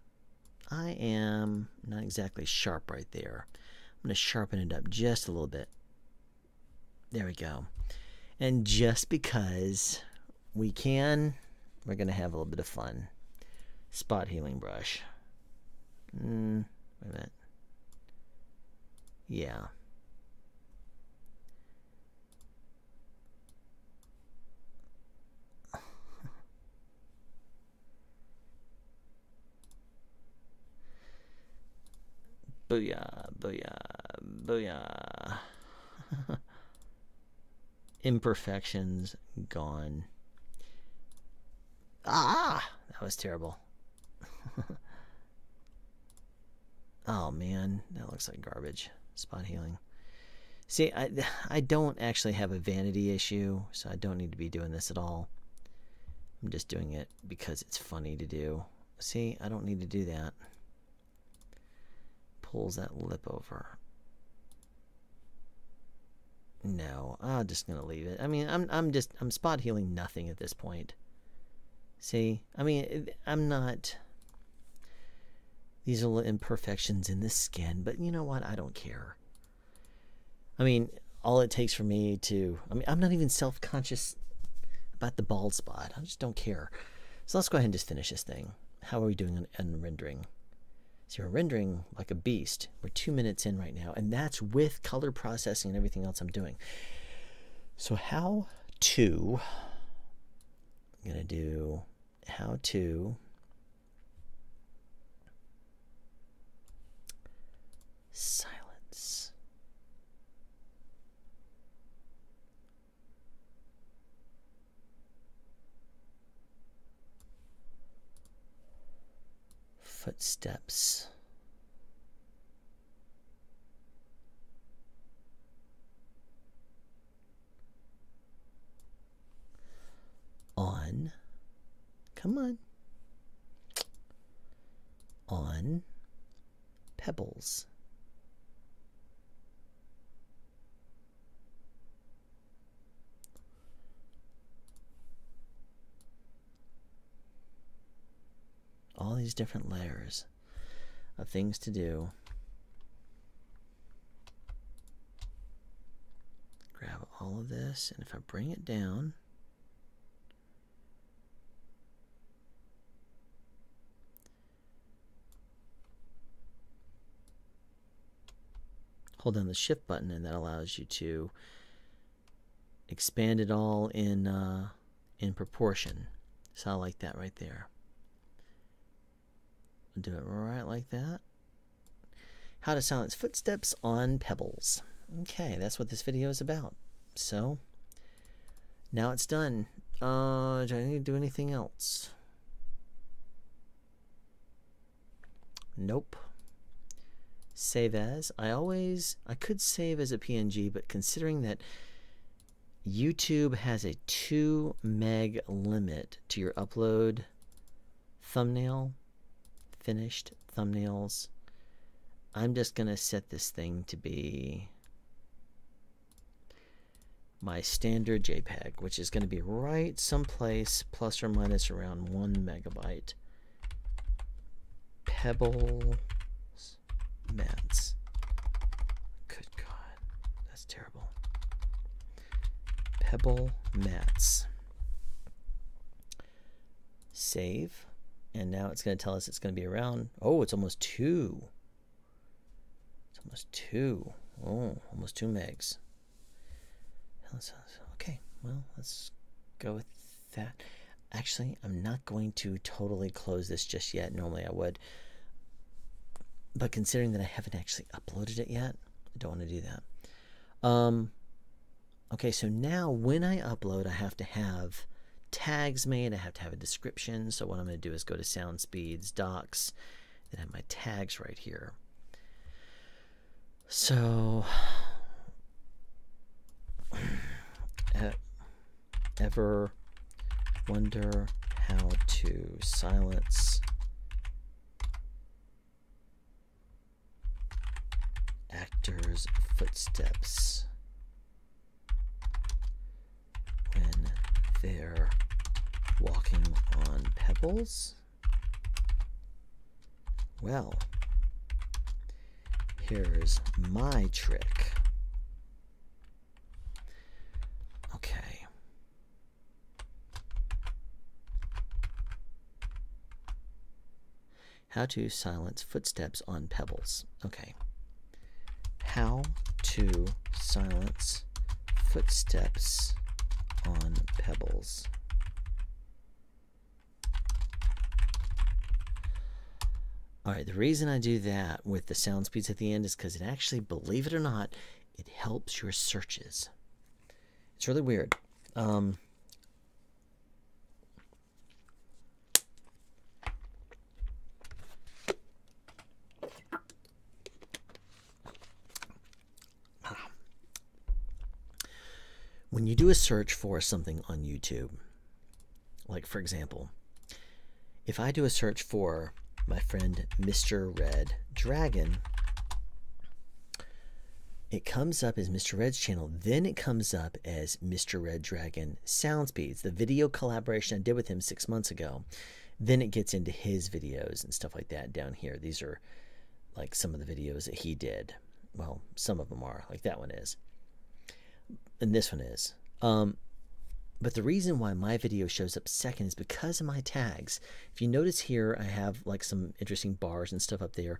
I am not exactly sharp right there. I'm going to sharpen it up just a little bit. There we go. And just because we can, we're going to have a little bit of fun. Spot healing brush. Wait a minute. Yeah. Booyah, booyah, booyah. Imperfections gone. Ah! That was terrible. Oh man, that looks like garbage. Spot healing. See, I don't actually have a vanity issue, so I don't need to be doing this at all. I'm just doing it because it's funny to do. See, I don't need to do that. Pulls that lip over. No, I'm just gonna leave it. I mean, I'm spot healing nothing at this point. See, I mean, I'm not. These are little imperfections in the skin, but you know what? I don't care. I mean, all it takes for me to. I mean, I'm not even self-conscious about the bald spot. I just don't care. So let's go ahead and just finish this thing. How are we doing on rendering? So we're rendering like a beast. We're 2 minutes in right now, and that's with color processing and everything else I'm doing. So I'm gonna do how to silence. Footsteps. On. Come on. On pebbles. All these different layers of things to do. Grab all of this, and if I bring it down, hold down the shift button, and that allows you to expand it all in proportion. So I like that right there. Do it right like that. How to silence footsteps on pebbles. Okay, that's what this video is about. So now it's done. Do I need to do anything else? Nope. Save as. I could save as a PNG, but considering that YouTube has a 2 meg limit to your upload thumbnail, finished thumbnails, I'm just gonna set this thing to be my standard JPEG, which is going to be right someplace plus or minus around 1 megabyte. Pebbles mats. Good God, that's terrible. Pebble mats. Save, and now it's going to tell us it's going to be around. Oh, it's almost 2. It's almost 2. Oh, almost 2 megs. Okay, well, let's go with that. Actually, I'm not going to totally close this just yet. Normally I would. But considering that I haven't actually uploaded it yet, I don't want to do that. Okay, so now when I upload, I have to have tags made. I have to have a description. So what I'm going to do is go to Sound Speeds, Docs, then have my tags right here. So ever wonder how to silence actors' footsteps when they're walking on pebbles? Well, here's my trick. Okay. How to silence footsteps on pebbles. Okay. How to silence footsteps on pebbles. All right, the reason I do that with the sound speeds at the end is because it actually, believe it or not, it helps your searches. It's really weird. When you do a search for something on YouTube, like for example, if I do a search for my friend Mr. Red Dragon, it comes up as Mr. Red's channel. Then it comes up as Mr. Red Dragon Soundspeeds, the video collaboration I did with him 6 months ago. Then it gets into his videos and stuff like that down here. These are like some of the videos that he did. Well, some of them are, like that one is. And this one is. But the reason why my video shows up second is because of my tags. If you notice here, I have like some interesting bars and stuff up there.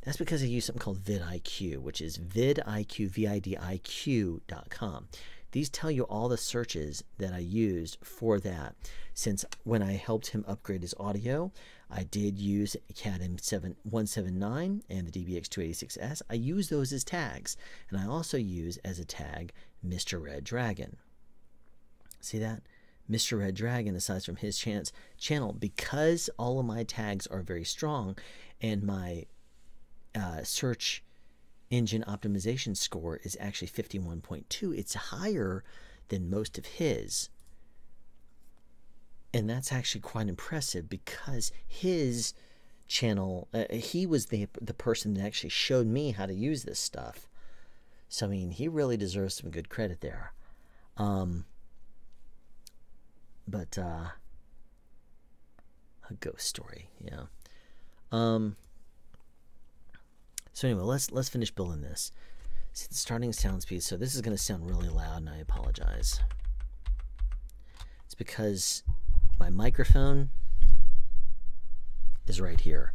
That's because I use something called vidIQ, which is vidIQ, vidIQ.com. These tell you all the searches that I used for that. Since when I helped him upgrade his audio, I did use CAD M179 and the DBX286S. I use those as tags. And I also use as a tag Mr. Red Dragon. See that? Mr. Red Dragon, aside from his channel, because all of my tags are very strong and my search engine optimization score is actually 51.2. It's higher than most of his. And that's actually quite impressive because his channel, he was the person that actually showed me how to use this stuff. So, I mean, he really deserves some good credit there. But a ghost story, yeah. So anyway, let's finish building this. See the starting sound speed. So this is going to sound really loud, and I apologize. It's because my microphone is right here,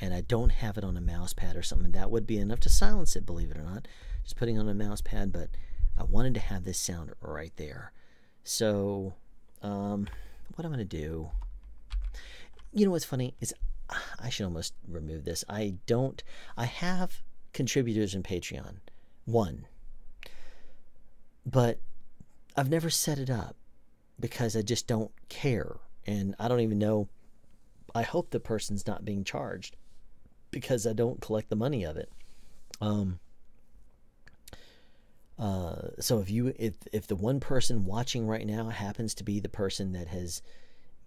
and I don't have it on a mouse pad or something. That would be enough to silence it, believe it or not. Just putting on a mouse pad, but I wanted to have this sound right there. So what I'm going to do, you know what's funny is I should almost remove this. I have contributors in Patreon, one, but I've never set it up because I just don't care. And I don't even know, I hope the person's not being charged because I don't collect the money of it. So if the one person watching right now happens to be the person that has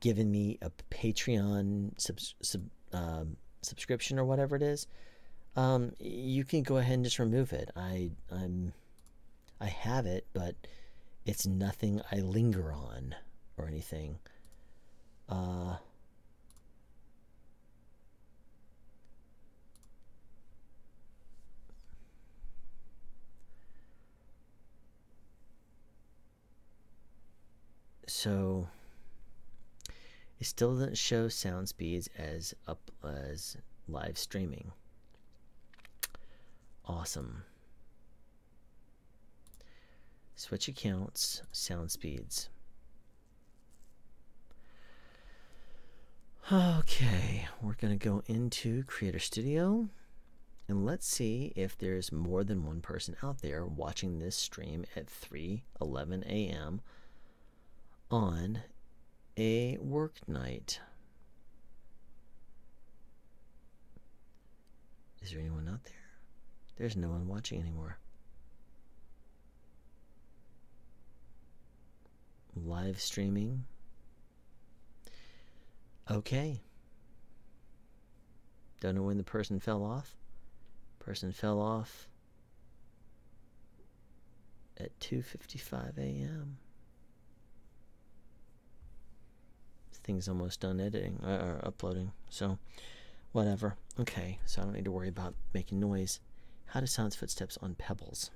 given me a Patreon subscription or whatever it is, you can go ahead and just remove it. I have it, but it's nothing I linger on or anything. So it still doesn't show sound speeds as live streaming. Awesome. Switch accounts, sound speeds. Okay, we're going to go into Creator Studio and let's see if there's more than one person out there watching this stream at 3:11 a.m. on a work night. Is there anyone out there? There's no one watching anymore. live streaming. Okay. Don't know when the person fell off. Person fell off at 2:55 a.m. This thing's almost done editing or uploading, so whatever. Okay, so I don't need to worry about making noise. How to silence footsteps on pebbles.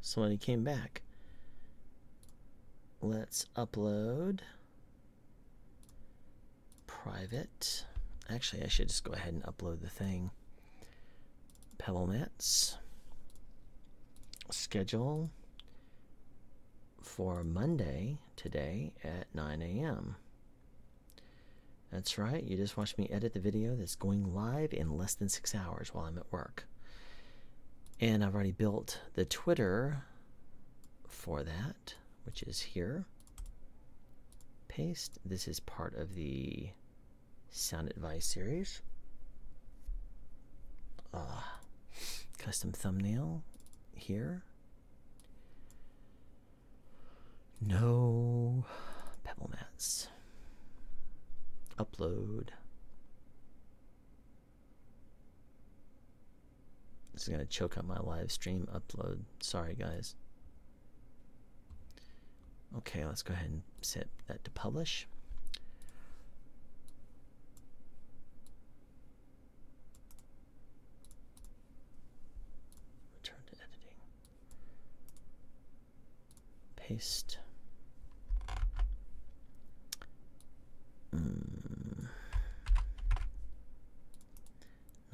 Somebody came back. Let's upload private. Actually, I should just go ahead and upload the thing. Pebble Mats. Schedule for Monday today at 9 a.m. That's right, you just watched me edit the video that's going live in less than 6 hours while I'm at work. And I've already built the Twitter for that, which is here. Paste. This is part of the Sound Advice series. Custom thumbnail here. No Pebble Mats. Upload. This is going to choke up my live stream upload. Sorry, guys. Okay, let's go ahead and set that to publish. Return to editing. Paste.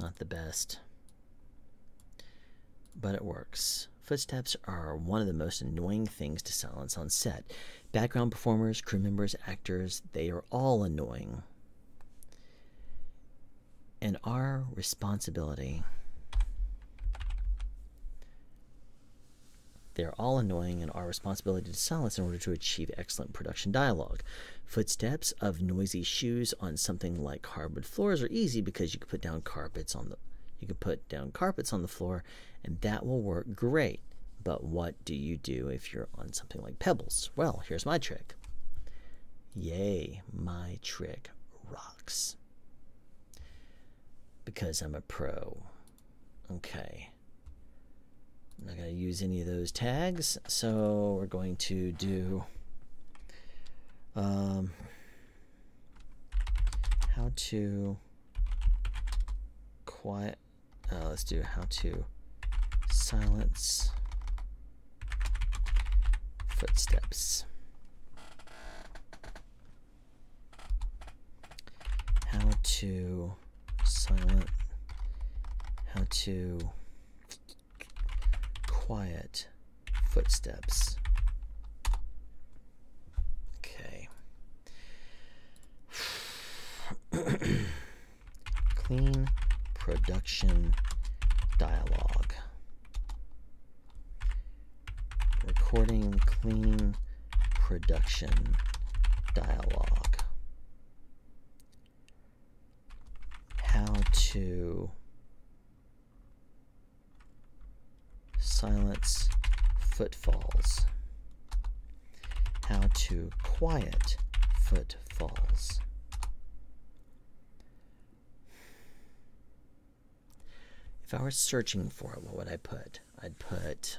Not the best, but it works. Footsteps are one of the most annoying things to silence on set. Background performers, crew members, actors, they are all annoying. and our responsibility. They're all annoying and our responsibility to silence in order to achieve excellent production dialogue. Footsteps of noisy shoes on something like hardwood floors are easy because you can put down carpets on the floor, and that will work great. But what do you do if you're on something like pebbles? Well, here's my trick. Yay, my trick rocks. Because I'm a pro. Okay. I'm not going to use any of those tags, so we're going to do how to quiet. Let's do how to silence footsteps. How to quiet footsteps. Okay. Clean production dialogue. Recording clean production dialogue. How to silence footfalls. How to quiet footfalls. If I were searching for it, what would I put? I'd put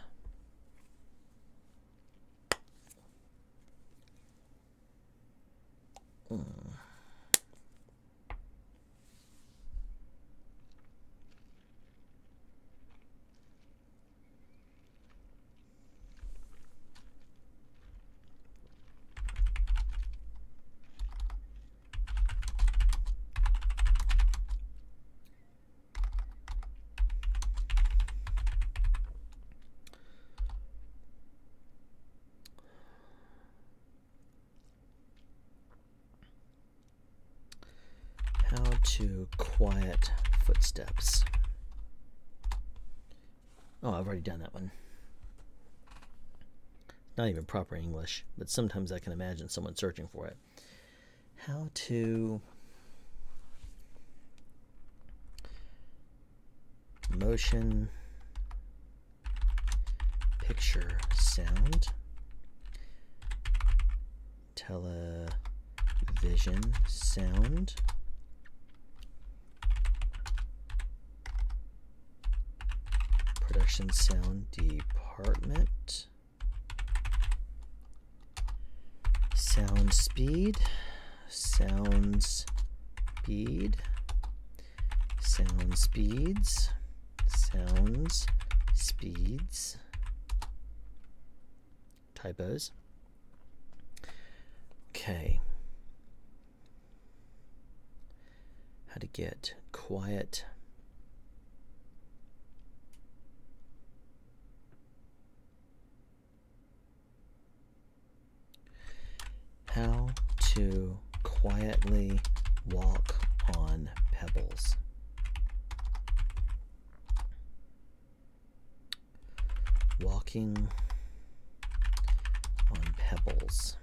how to quiet footsteps. Oh, I've already done that one. Not even proper English, but sometimes I can imagine someone searching for it. How to motion picture sound, television sound, production sound department, sound speed, sounds speed, sound speeds, sounds speeds, typos. Okay. How to get quiet how to quietly walk on pebbles. Walking on pebbles.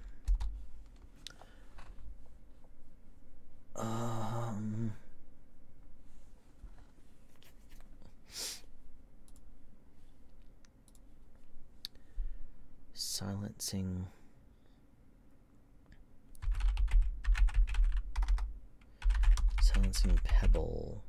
Silencing pebbles.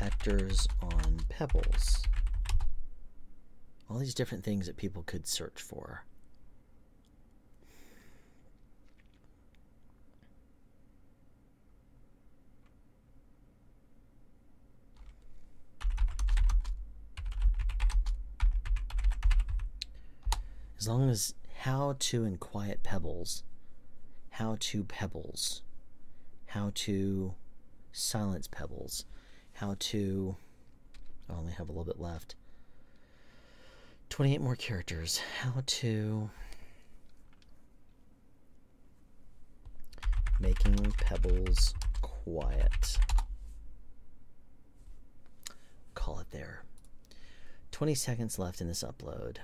Actors on pebbles. All these different things that people could search for. As long as how to and quiet pebbles, how to pebbles, how to silence pebbles, how to, I only have a little bit left, 28 more characters, how to, making pebbles quiet. Call it there. 20 seconds left in this upload.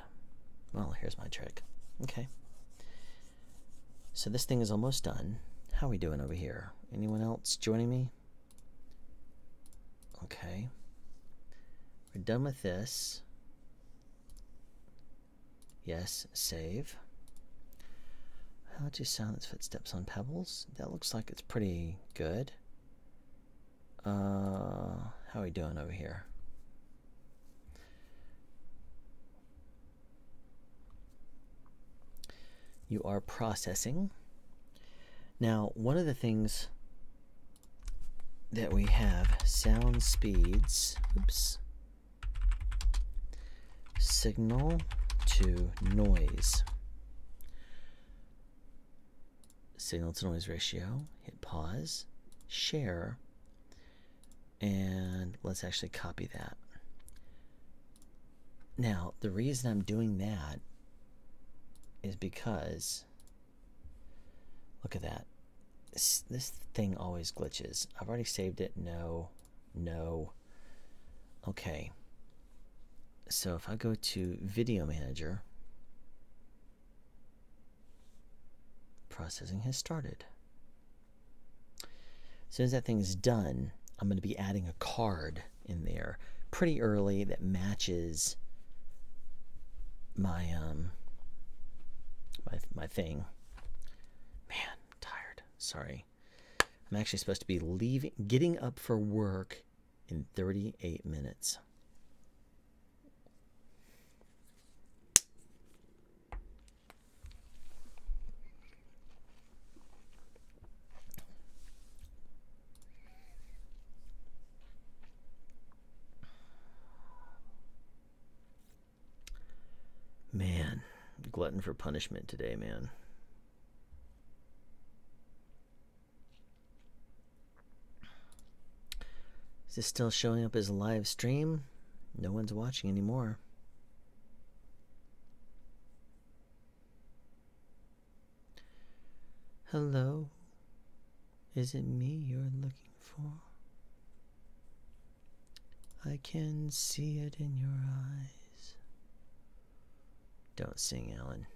Well, here's my trick. Okay. So this thing is almost done. How are we doing over here? Anyone else joining me? Okay. We're done with this. Yes, save. How to silence footsteps on pebbles? That looks like it's pretty good. How are we doing over here? You are processing. Now, one of the things that we have, sound speeds, oops, signal to noise. Signal to noise ratio, hit pause, share, and let's actually copy that. Now, the reason I'm doing that is because, look at that. This thing always glitches. I've already saved it. No. Okay. So if I go to Video Manager, processing has started. As soon as that thing is done, I'm going to be adding a card in there pretty early that matches my my thing. Man, I'm tired. Sorry. I'm actually supposed to be getting up for work in 38 minutes. Man, glutton for punishment today, man. Is this still showing up as a live stream? No one's watching anymore. Hello? Is it me you're looking for? I can see it in your eyes. Don't sing, Alan.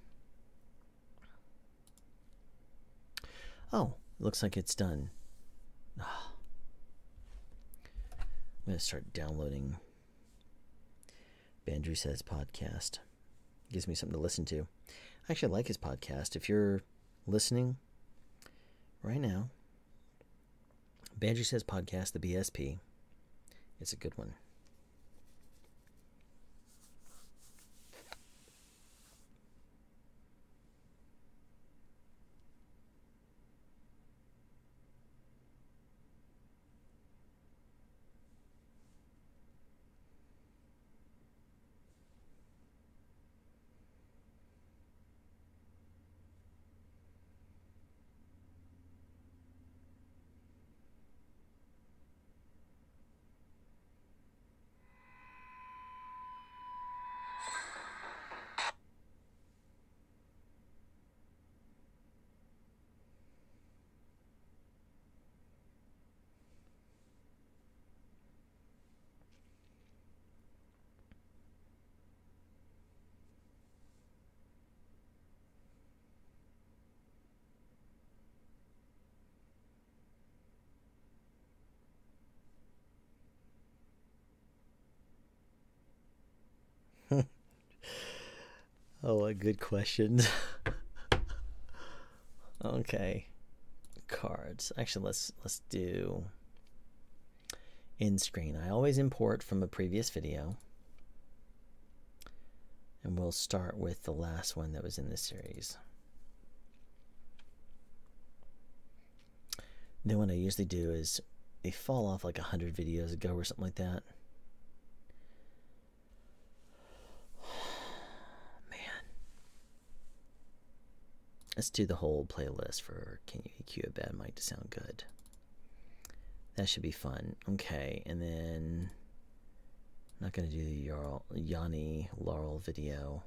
Oh, looks like it's done. Oh. I'm going to start downloading Bandrew Says podcast. Gives me something to listen to. I actually like his podcast. If you're listening right now, Bandrew Says podcast, the BSP. It's a good one. Oh, what good questions. Okay. Cards. Actually, let's do in screen. I always import from a previous video. And we'll start with the last one that was in this series. Then what I usually do is they fall off like 100 videos ago or something like that. Man. Let's do the whole playlist for Can You EQ a Bad Mic to Sound Good? That should be fun. Okay, and then I'm not going to do the Yanni Laurel video.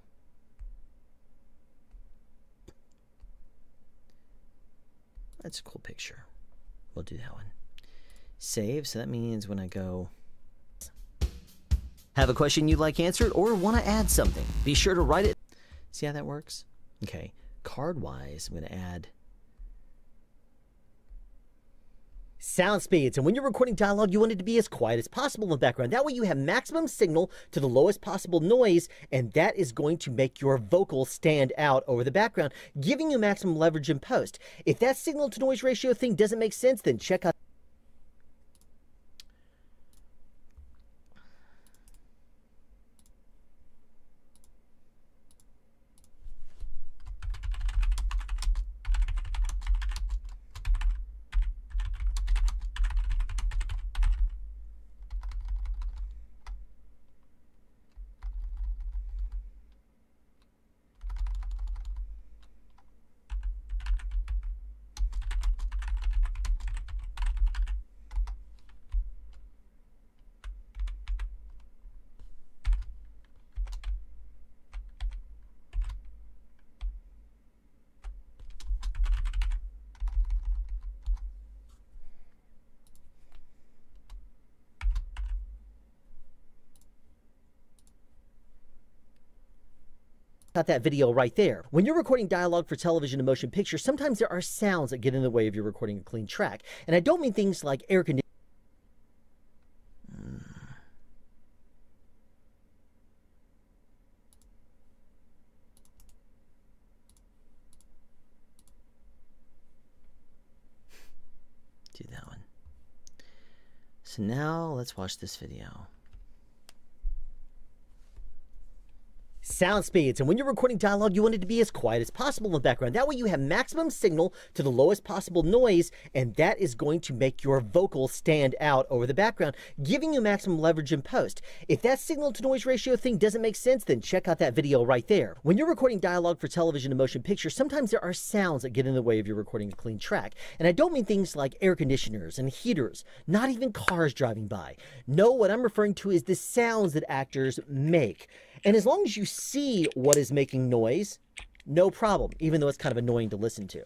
That's a cool picture. We'll do that one. Save, so that means when I go... Have a question you'd like answered or want to add something? Be sure to write it. See how that works? Okay. Card-wise, I'm going to add sound speeds. And when you're recording dialogue, you want it to be as quiet as possible in the background. That way you have maximum signal to the lowest possible noise, and that is going to make your vocals stand out over the background, giving you maximum leverage in post. If that signal to noise ratio thing doesn't make sense, then check out that video right there. When you're recording dialogue for television and motion picture, sometimes there are sounds that get in the way of you recording a clean track. And I don't mean things like air conditioning. do that one. So now let's watch this video. Sound speeds. And when you're recording dialogue, you want it to be as quiet as possible in the background. That way you have maximum signal to the lowest possible noise, and that is going to make your vocals stand out over the background, giving you maximum leverage in post. If that signal to noise ratio thing doesn't make sense, then check out that video right there. When you're recording dialogue for television and motion picture, sometimes there are sounds that get in the way of you recording a clean track. And I don't mean things like air conditioners and heaters, not even cars driving by. No, what I'm referring to is the sounds that actors make. And as long as you see what is making noise, no problem, even though it's kind of annoying to listen to.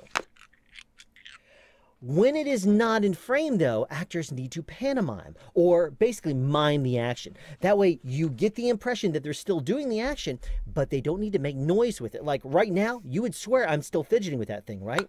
When it is not in frame, though, actors need to pantomime, or basically mime the action. That way you get the impression that they're still doing the action, but they don't need to make noise with it. Like right now, you would swear I'm still fidgeting with that thing, right?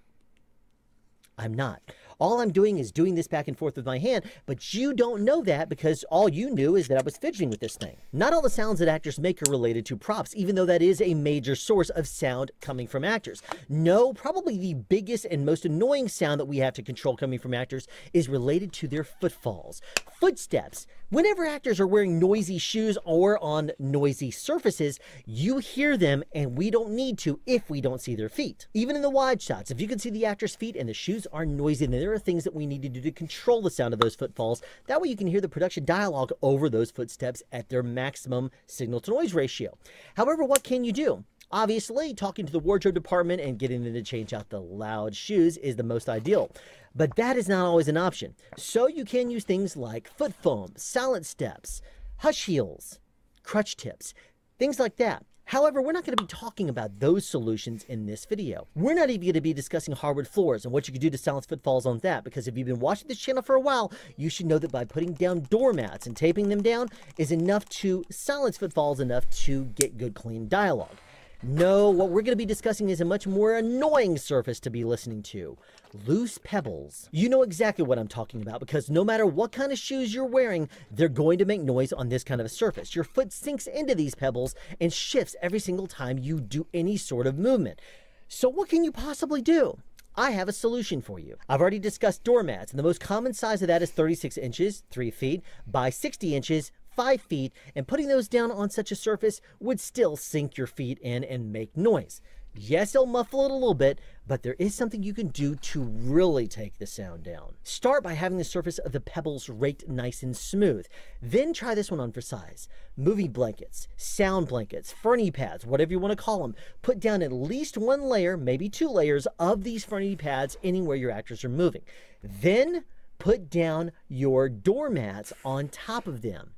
I'm not. All I'm doing is doing this back and forth with my hand, but you don't know that because all you knew is that I was fidgeting with this thing. Not all the sounds that actors make are related to props, even though that is a major source of sound coming from actors. No, probably the biggest and most annoying sound that we have to control coming from actors is related to their footfalls. Footsteps. Whenever actors are wearing noisy shoes or on noisy surfaces, you hear them, and we don't need to if we don't see their feet. Even in the wide shots, if you can see the actor's feet and the shoes are noisy, then there are things that we need to do to control the sound of those footfalls. That way you can hear the production dialogue over those footsteps at their maximum signal to noise ratio. However, what can you do? Obviously, talking to the wardrobe department and getting them to change out the loud shoes is the most ideal. But that is not always an option. So you can use things like foot foam, silent steps, hush heels, crutch tips, things like that. However, we're not going to be talking about those solutions in this video. We're not even going to be discussing hardwood floors and what you can do to silence footfalls on that, because if you've been watching this channel for a while, you should know that by putting down doormats and taping them down is enough to silence footfalls enough to get good, clean dialogue. No, what we're going to be discussing is a much more annoying surface to be listening to. Loose pebbles. You know exactly what I'm talking about, because no matter what kind of shoes you're wearing, they're going to make noise on this kind of a surface. Your foot sinks into these pebbles and shifts every single time you do any sort of movement. So what can you possibly do? I have a solution for you. I've already discussed doormats, and the most common size of that is 36 inches, 3 feet, by 60 inches, 5 feet, and putting those down on such a surface would still sink your feet in and make noise. Yes, it'll muffle it a little bit, but there is something you can do to really take the sound down. Start by having the surface of the pebbles raked nice and smooth. Then try this one on for size. Movie blankets, sound blankets, Fernie pads, whatever you want to call them. Put down at least one layer, maybe 2 layers of these Fernie pads anywhere your actors are moving. Then put down your doormats on top of them.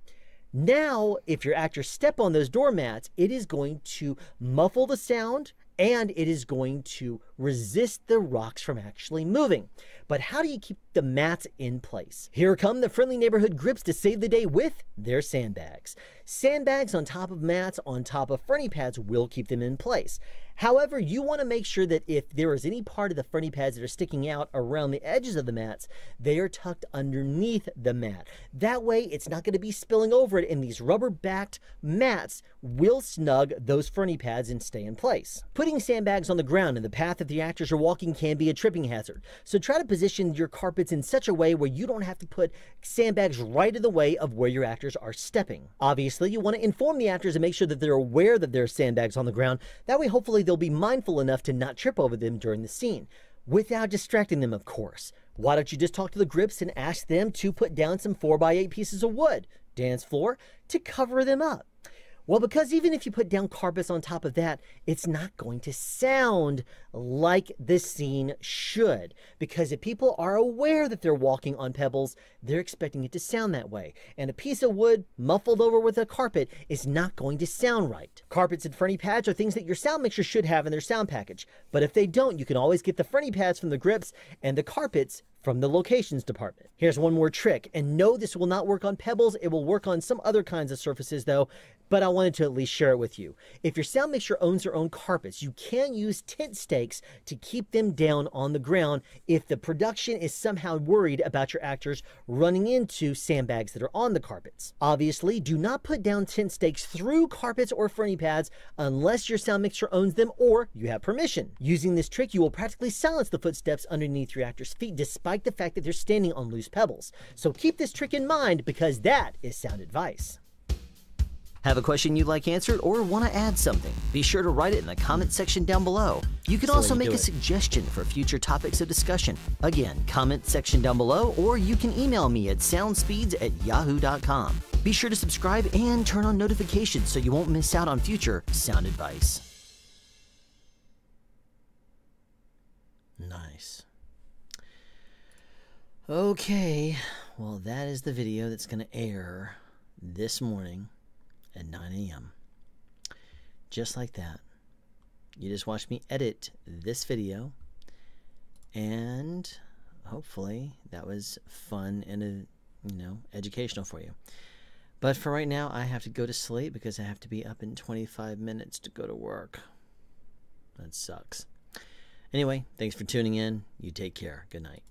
Now, if your actors step on those doormats, it is going to muffle the sound and it is going to resist the rocks from actually moving. But how do you keep the mats in place? Here come the Friendly Neighborhood Grips to save the day with their sandbags. Sandbags on top of mats on top of Fernie pads will keep them in place. However, you want to make sure that if there is any part of the Fernie pads that are sticking out around the edges of the mats, they are tucked underneath the mat. That way, it's not going to be spilling over it, and these rubber-backed mats will snug those Fernie pads and stay in place. Putting sandbags on the ground in the path that the actors are walking can be a tripping hazard, so try to position your carpets in such a way where you don't have to put sandbags right in the way of where your actors are stepping. Obviously, you want to inform the actors and make sure that they're aware that there are sandbags on the ground. That way, hopefully, they'll be mindful enough to not trip over them during the scene, without distracting them, of course. Why don't you just talk to the grips and ask them to put down some 4x8 pieces of wood, dance floor, to cover them up? Well, because even if you put down carpets on top of that, it's not going to sound like this scene should. Because if people are aware that they're walking on pebbles, they're expecting it to sound that way. And a piece of wood muffled over with a carpet is not going to sound right. Carpets and Fernie pads are things that your sound mixer should have in their sound package. But if they don't, you can always get the Fernie pads from the grips and the carpets from the locations department. Here's one more trick, and no, this will not work on pebbles. It will work on some other kinds of surfaces though, but I wanted to at least share it with you. If your sound mixer owns their own carpets, you can use tent stakes to keep them down on the ground if the production is somehow worried about your actors running into sandbags that are on the carpets. Obviously, do not put down tent stakes through carpets or Fernie pads unless your sound mixer owns them or you have permission. Using this trick, you will practically silence the footsteps underneath your actors' feet despite the fact that they're standing on loose pebbles. So keep this trick in mind because that is sound advice. Have a question you'd like answered or want to add something? Be sure to write it in the comment section down below. You can also make a suggestion for future topics of discussion. Again, comment section down below, or you can email me at soundspeeds@yahoo.com. Be sure to subscribe and turn on notifications so you won't miss out on future sound advice. Nice. Okay, well, that is the video that's going to air this morning at 9 a.m. Just like that. You just watched me edit this video, and hopefully that was fun and educational for you. But for right now, I have to go to sleep because I have to be up in 25 minutes to go to work. That sucks. Anyway, thanks for tuning in. You take care. Good night.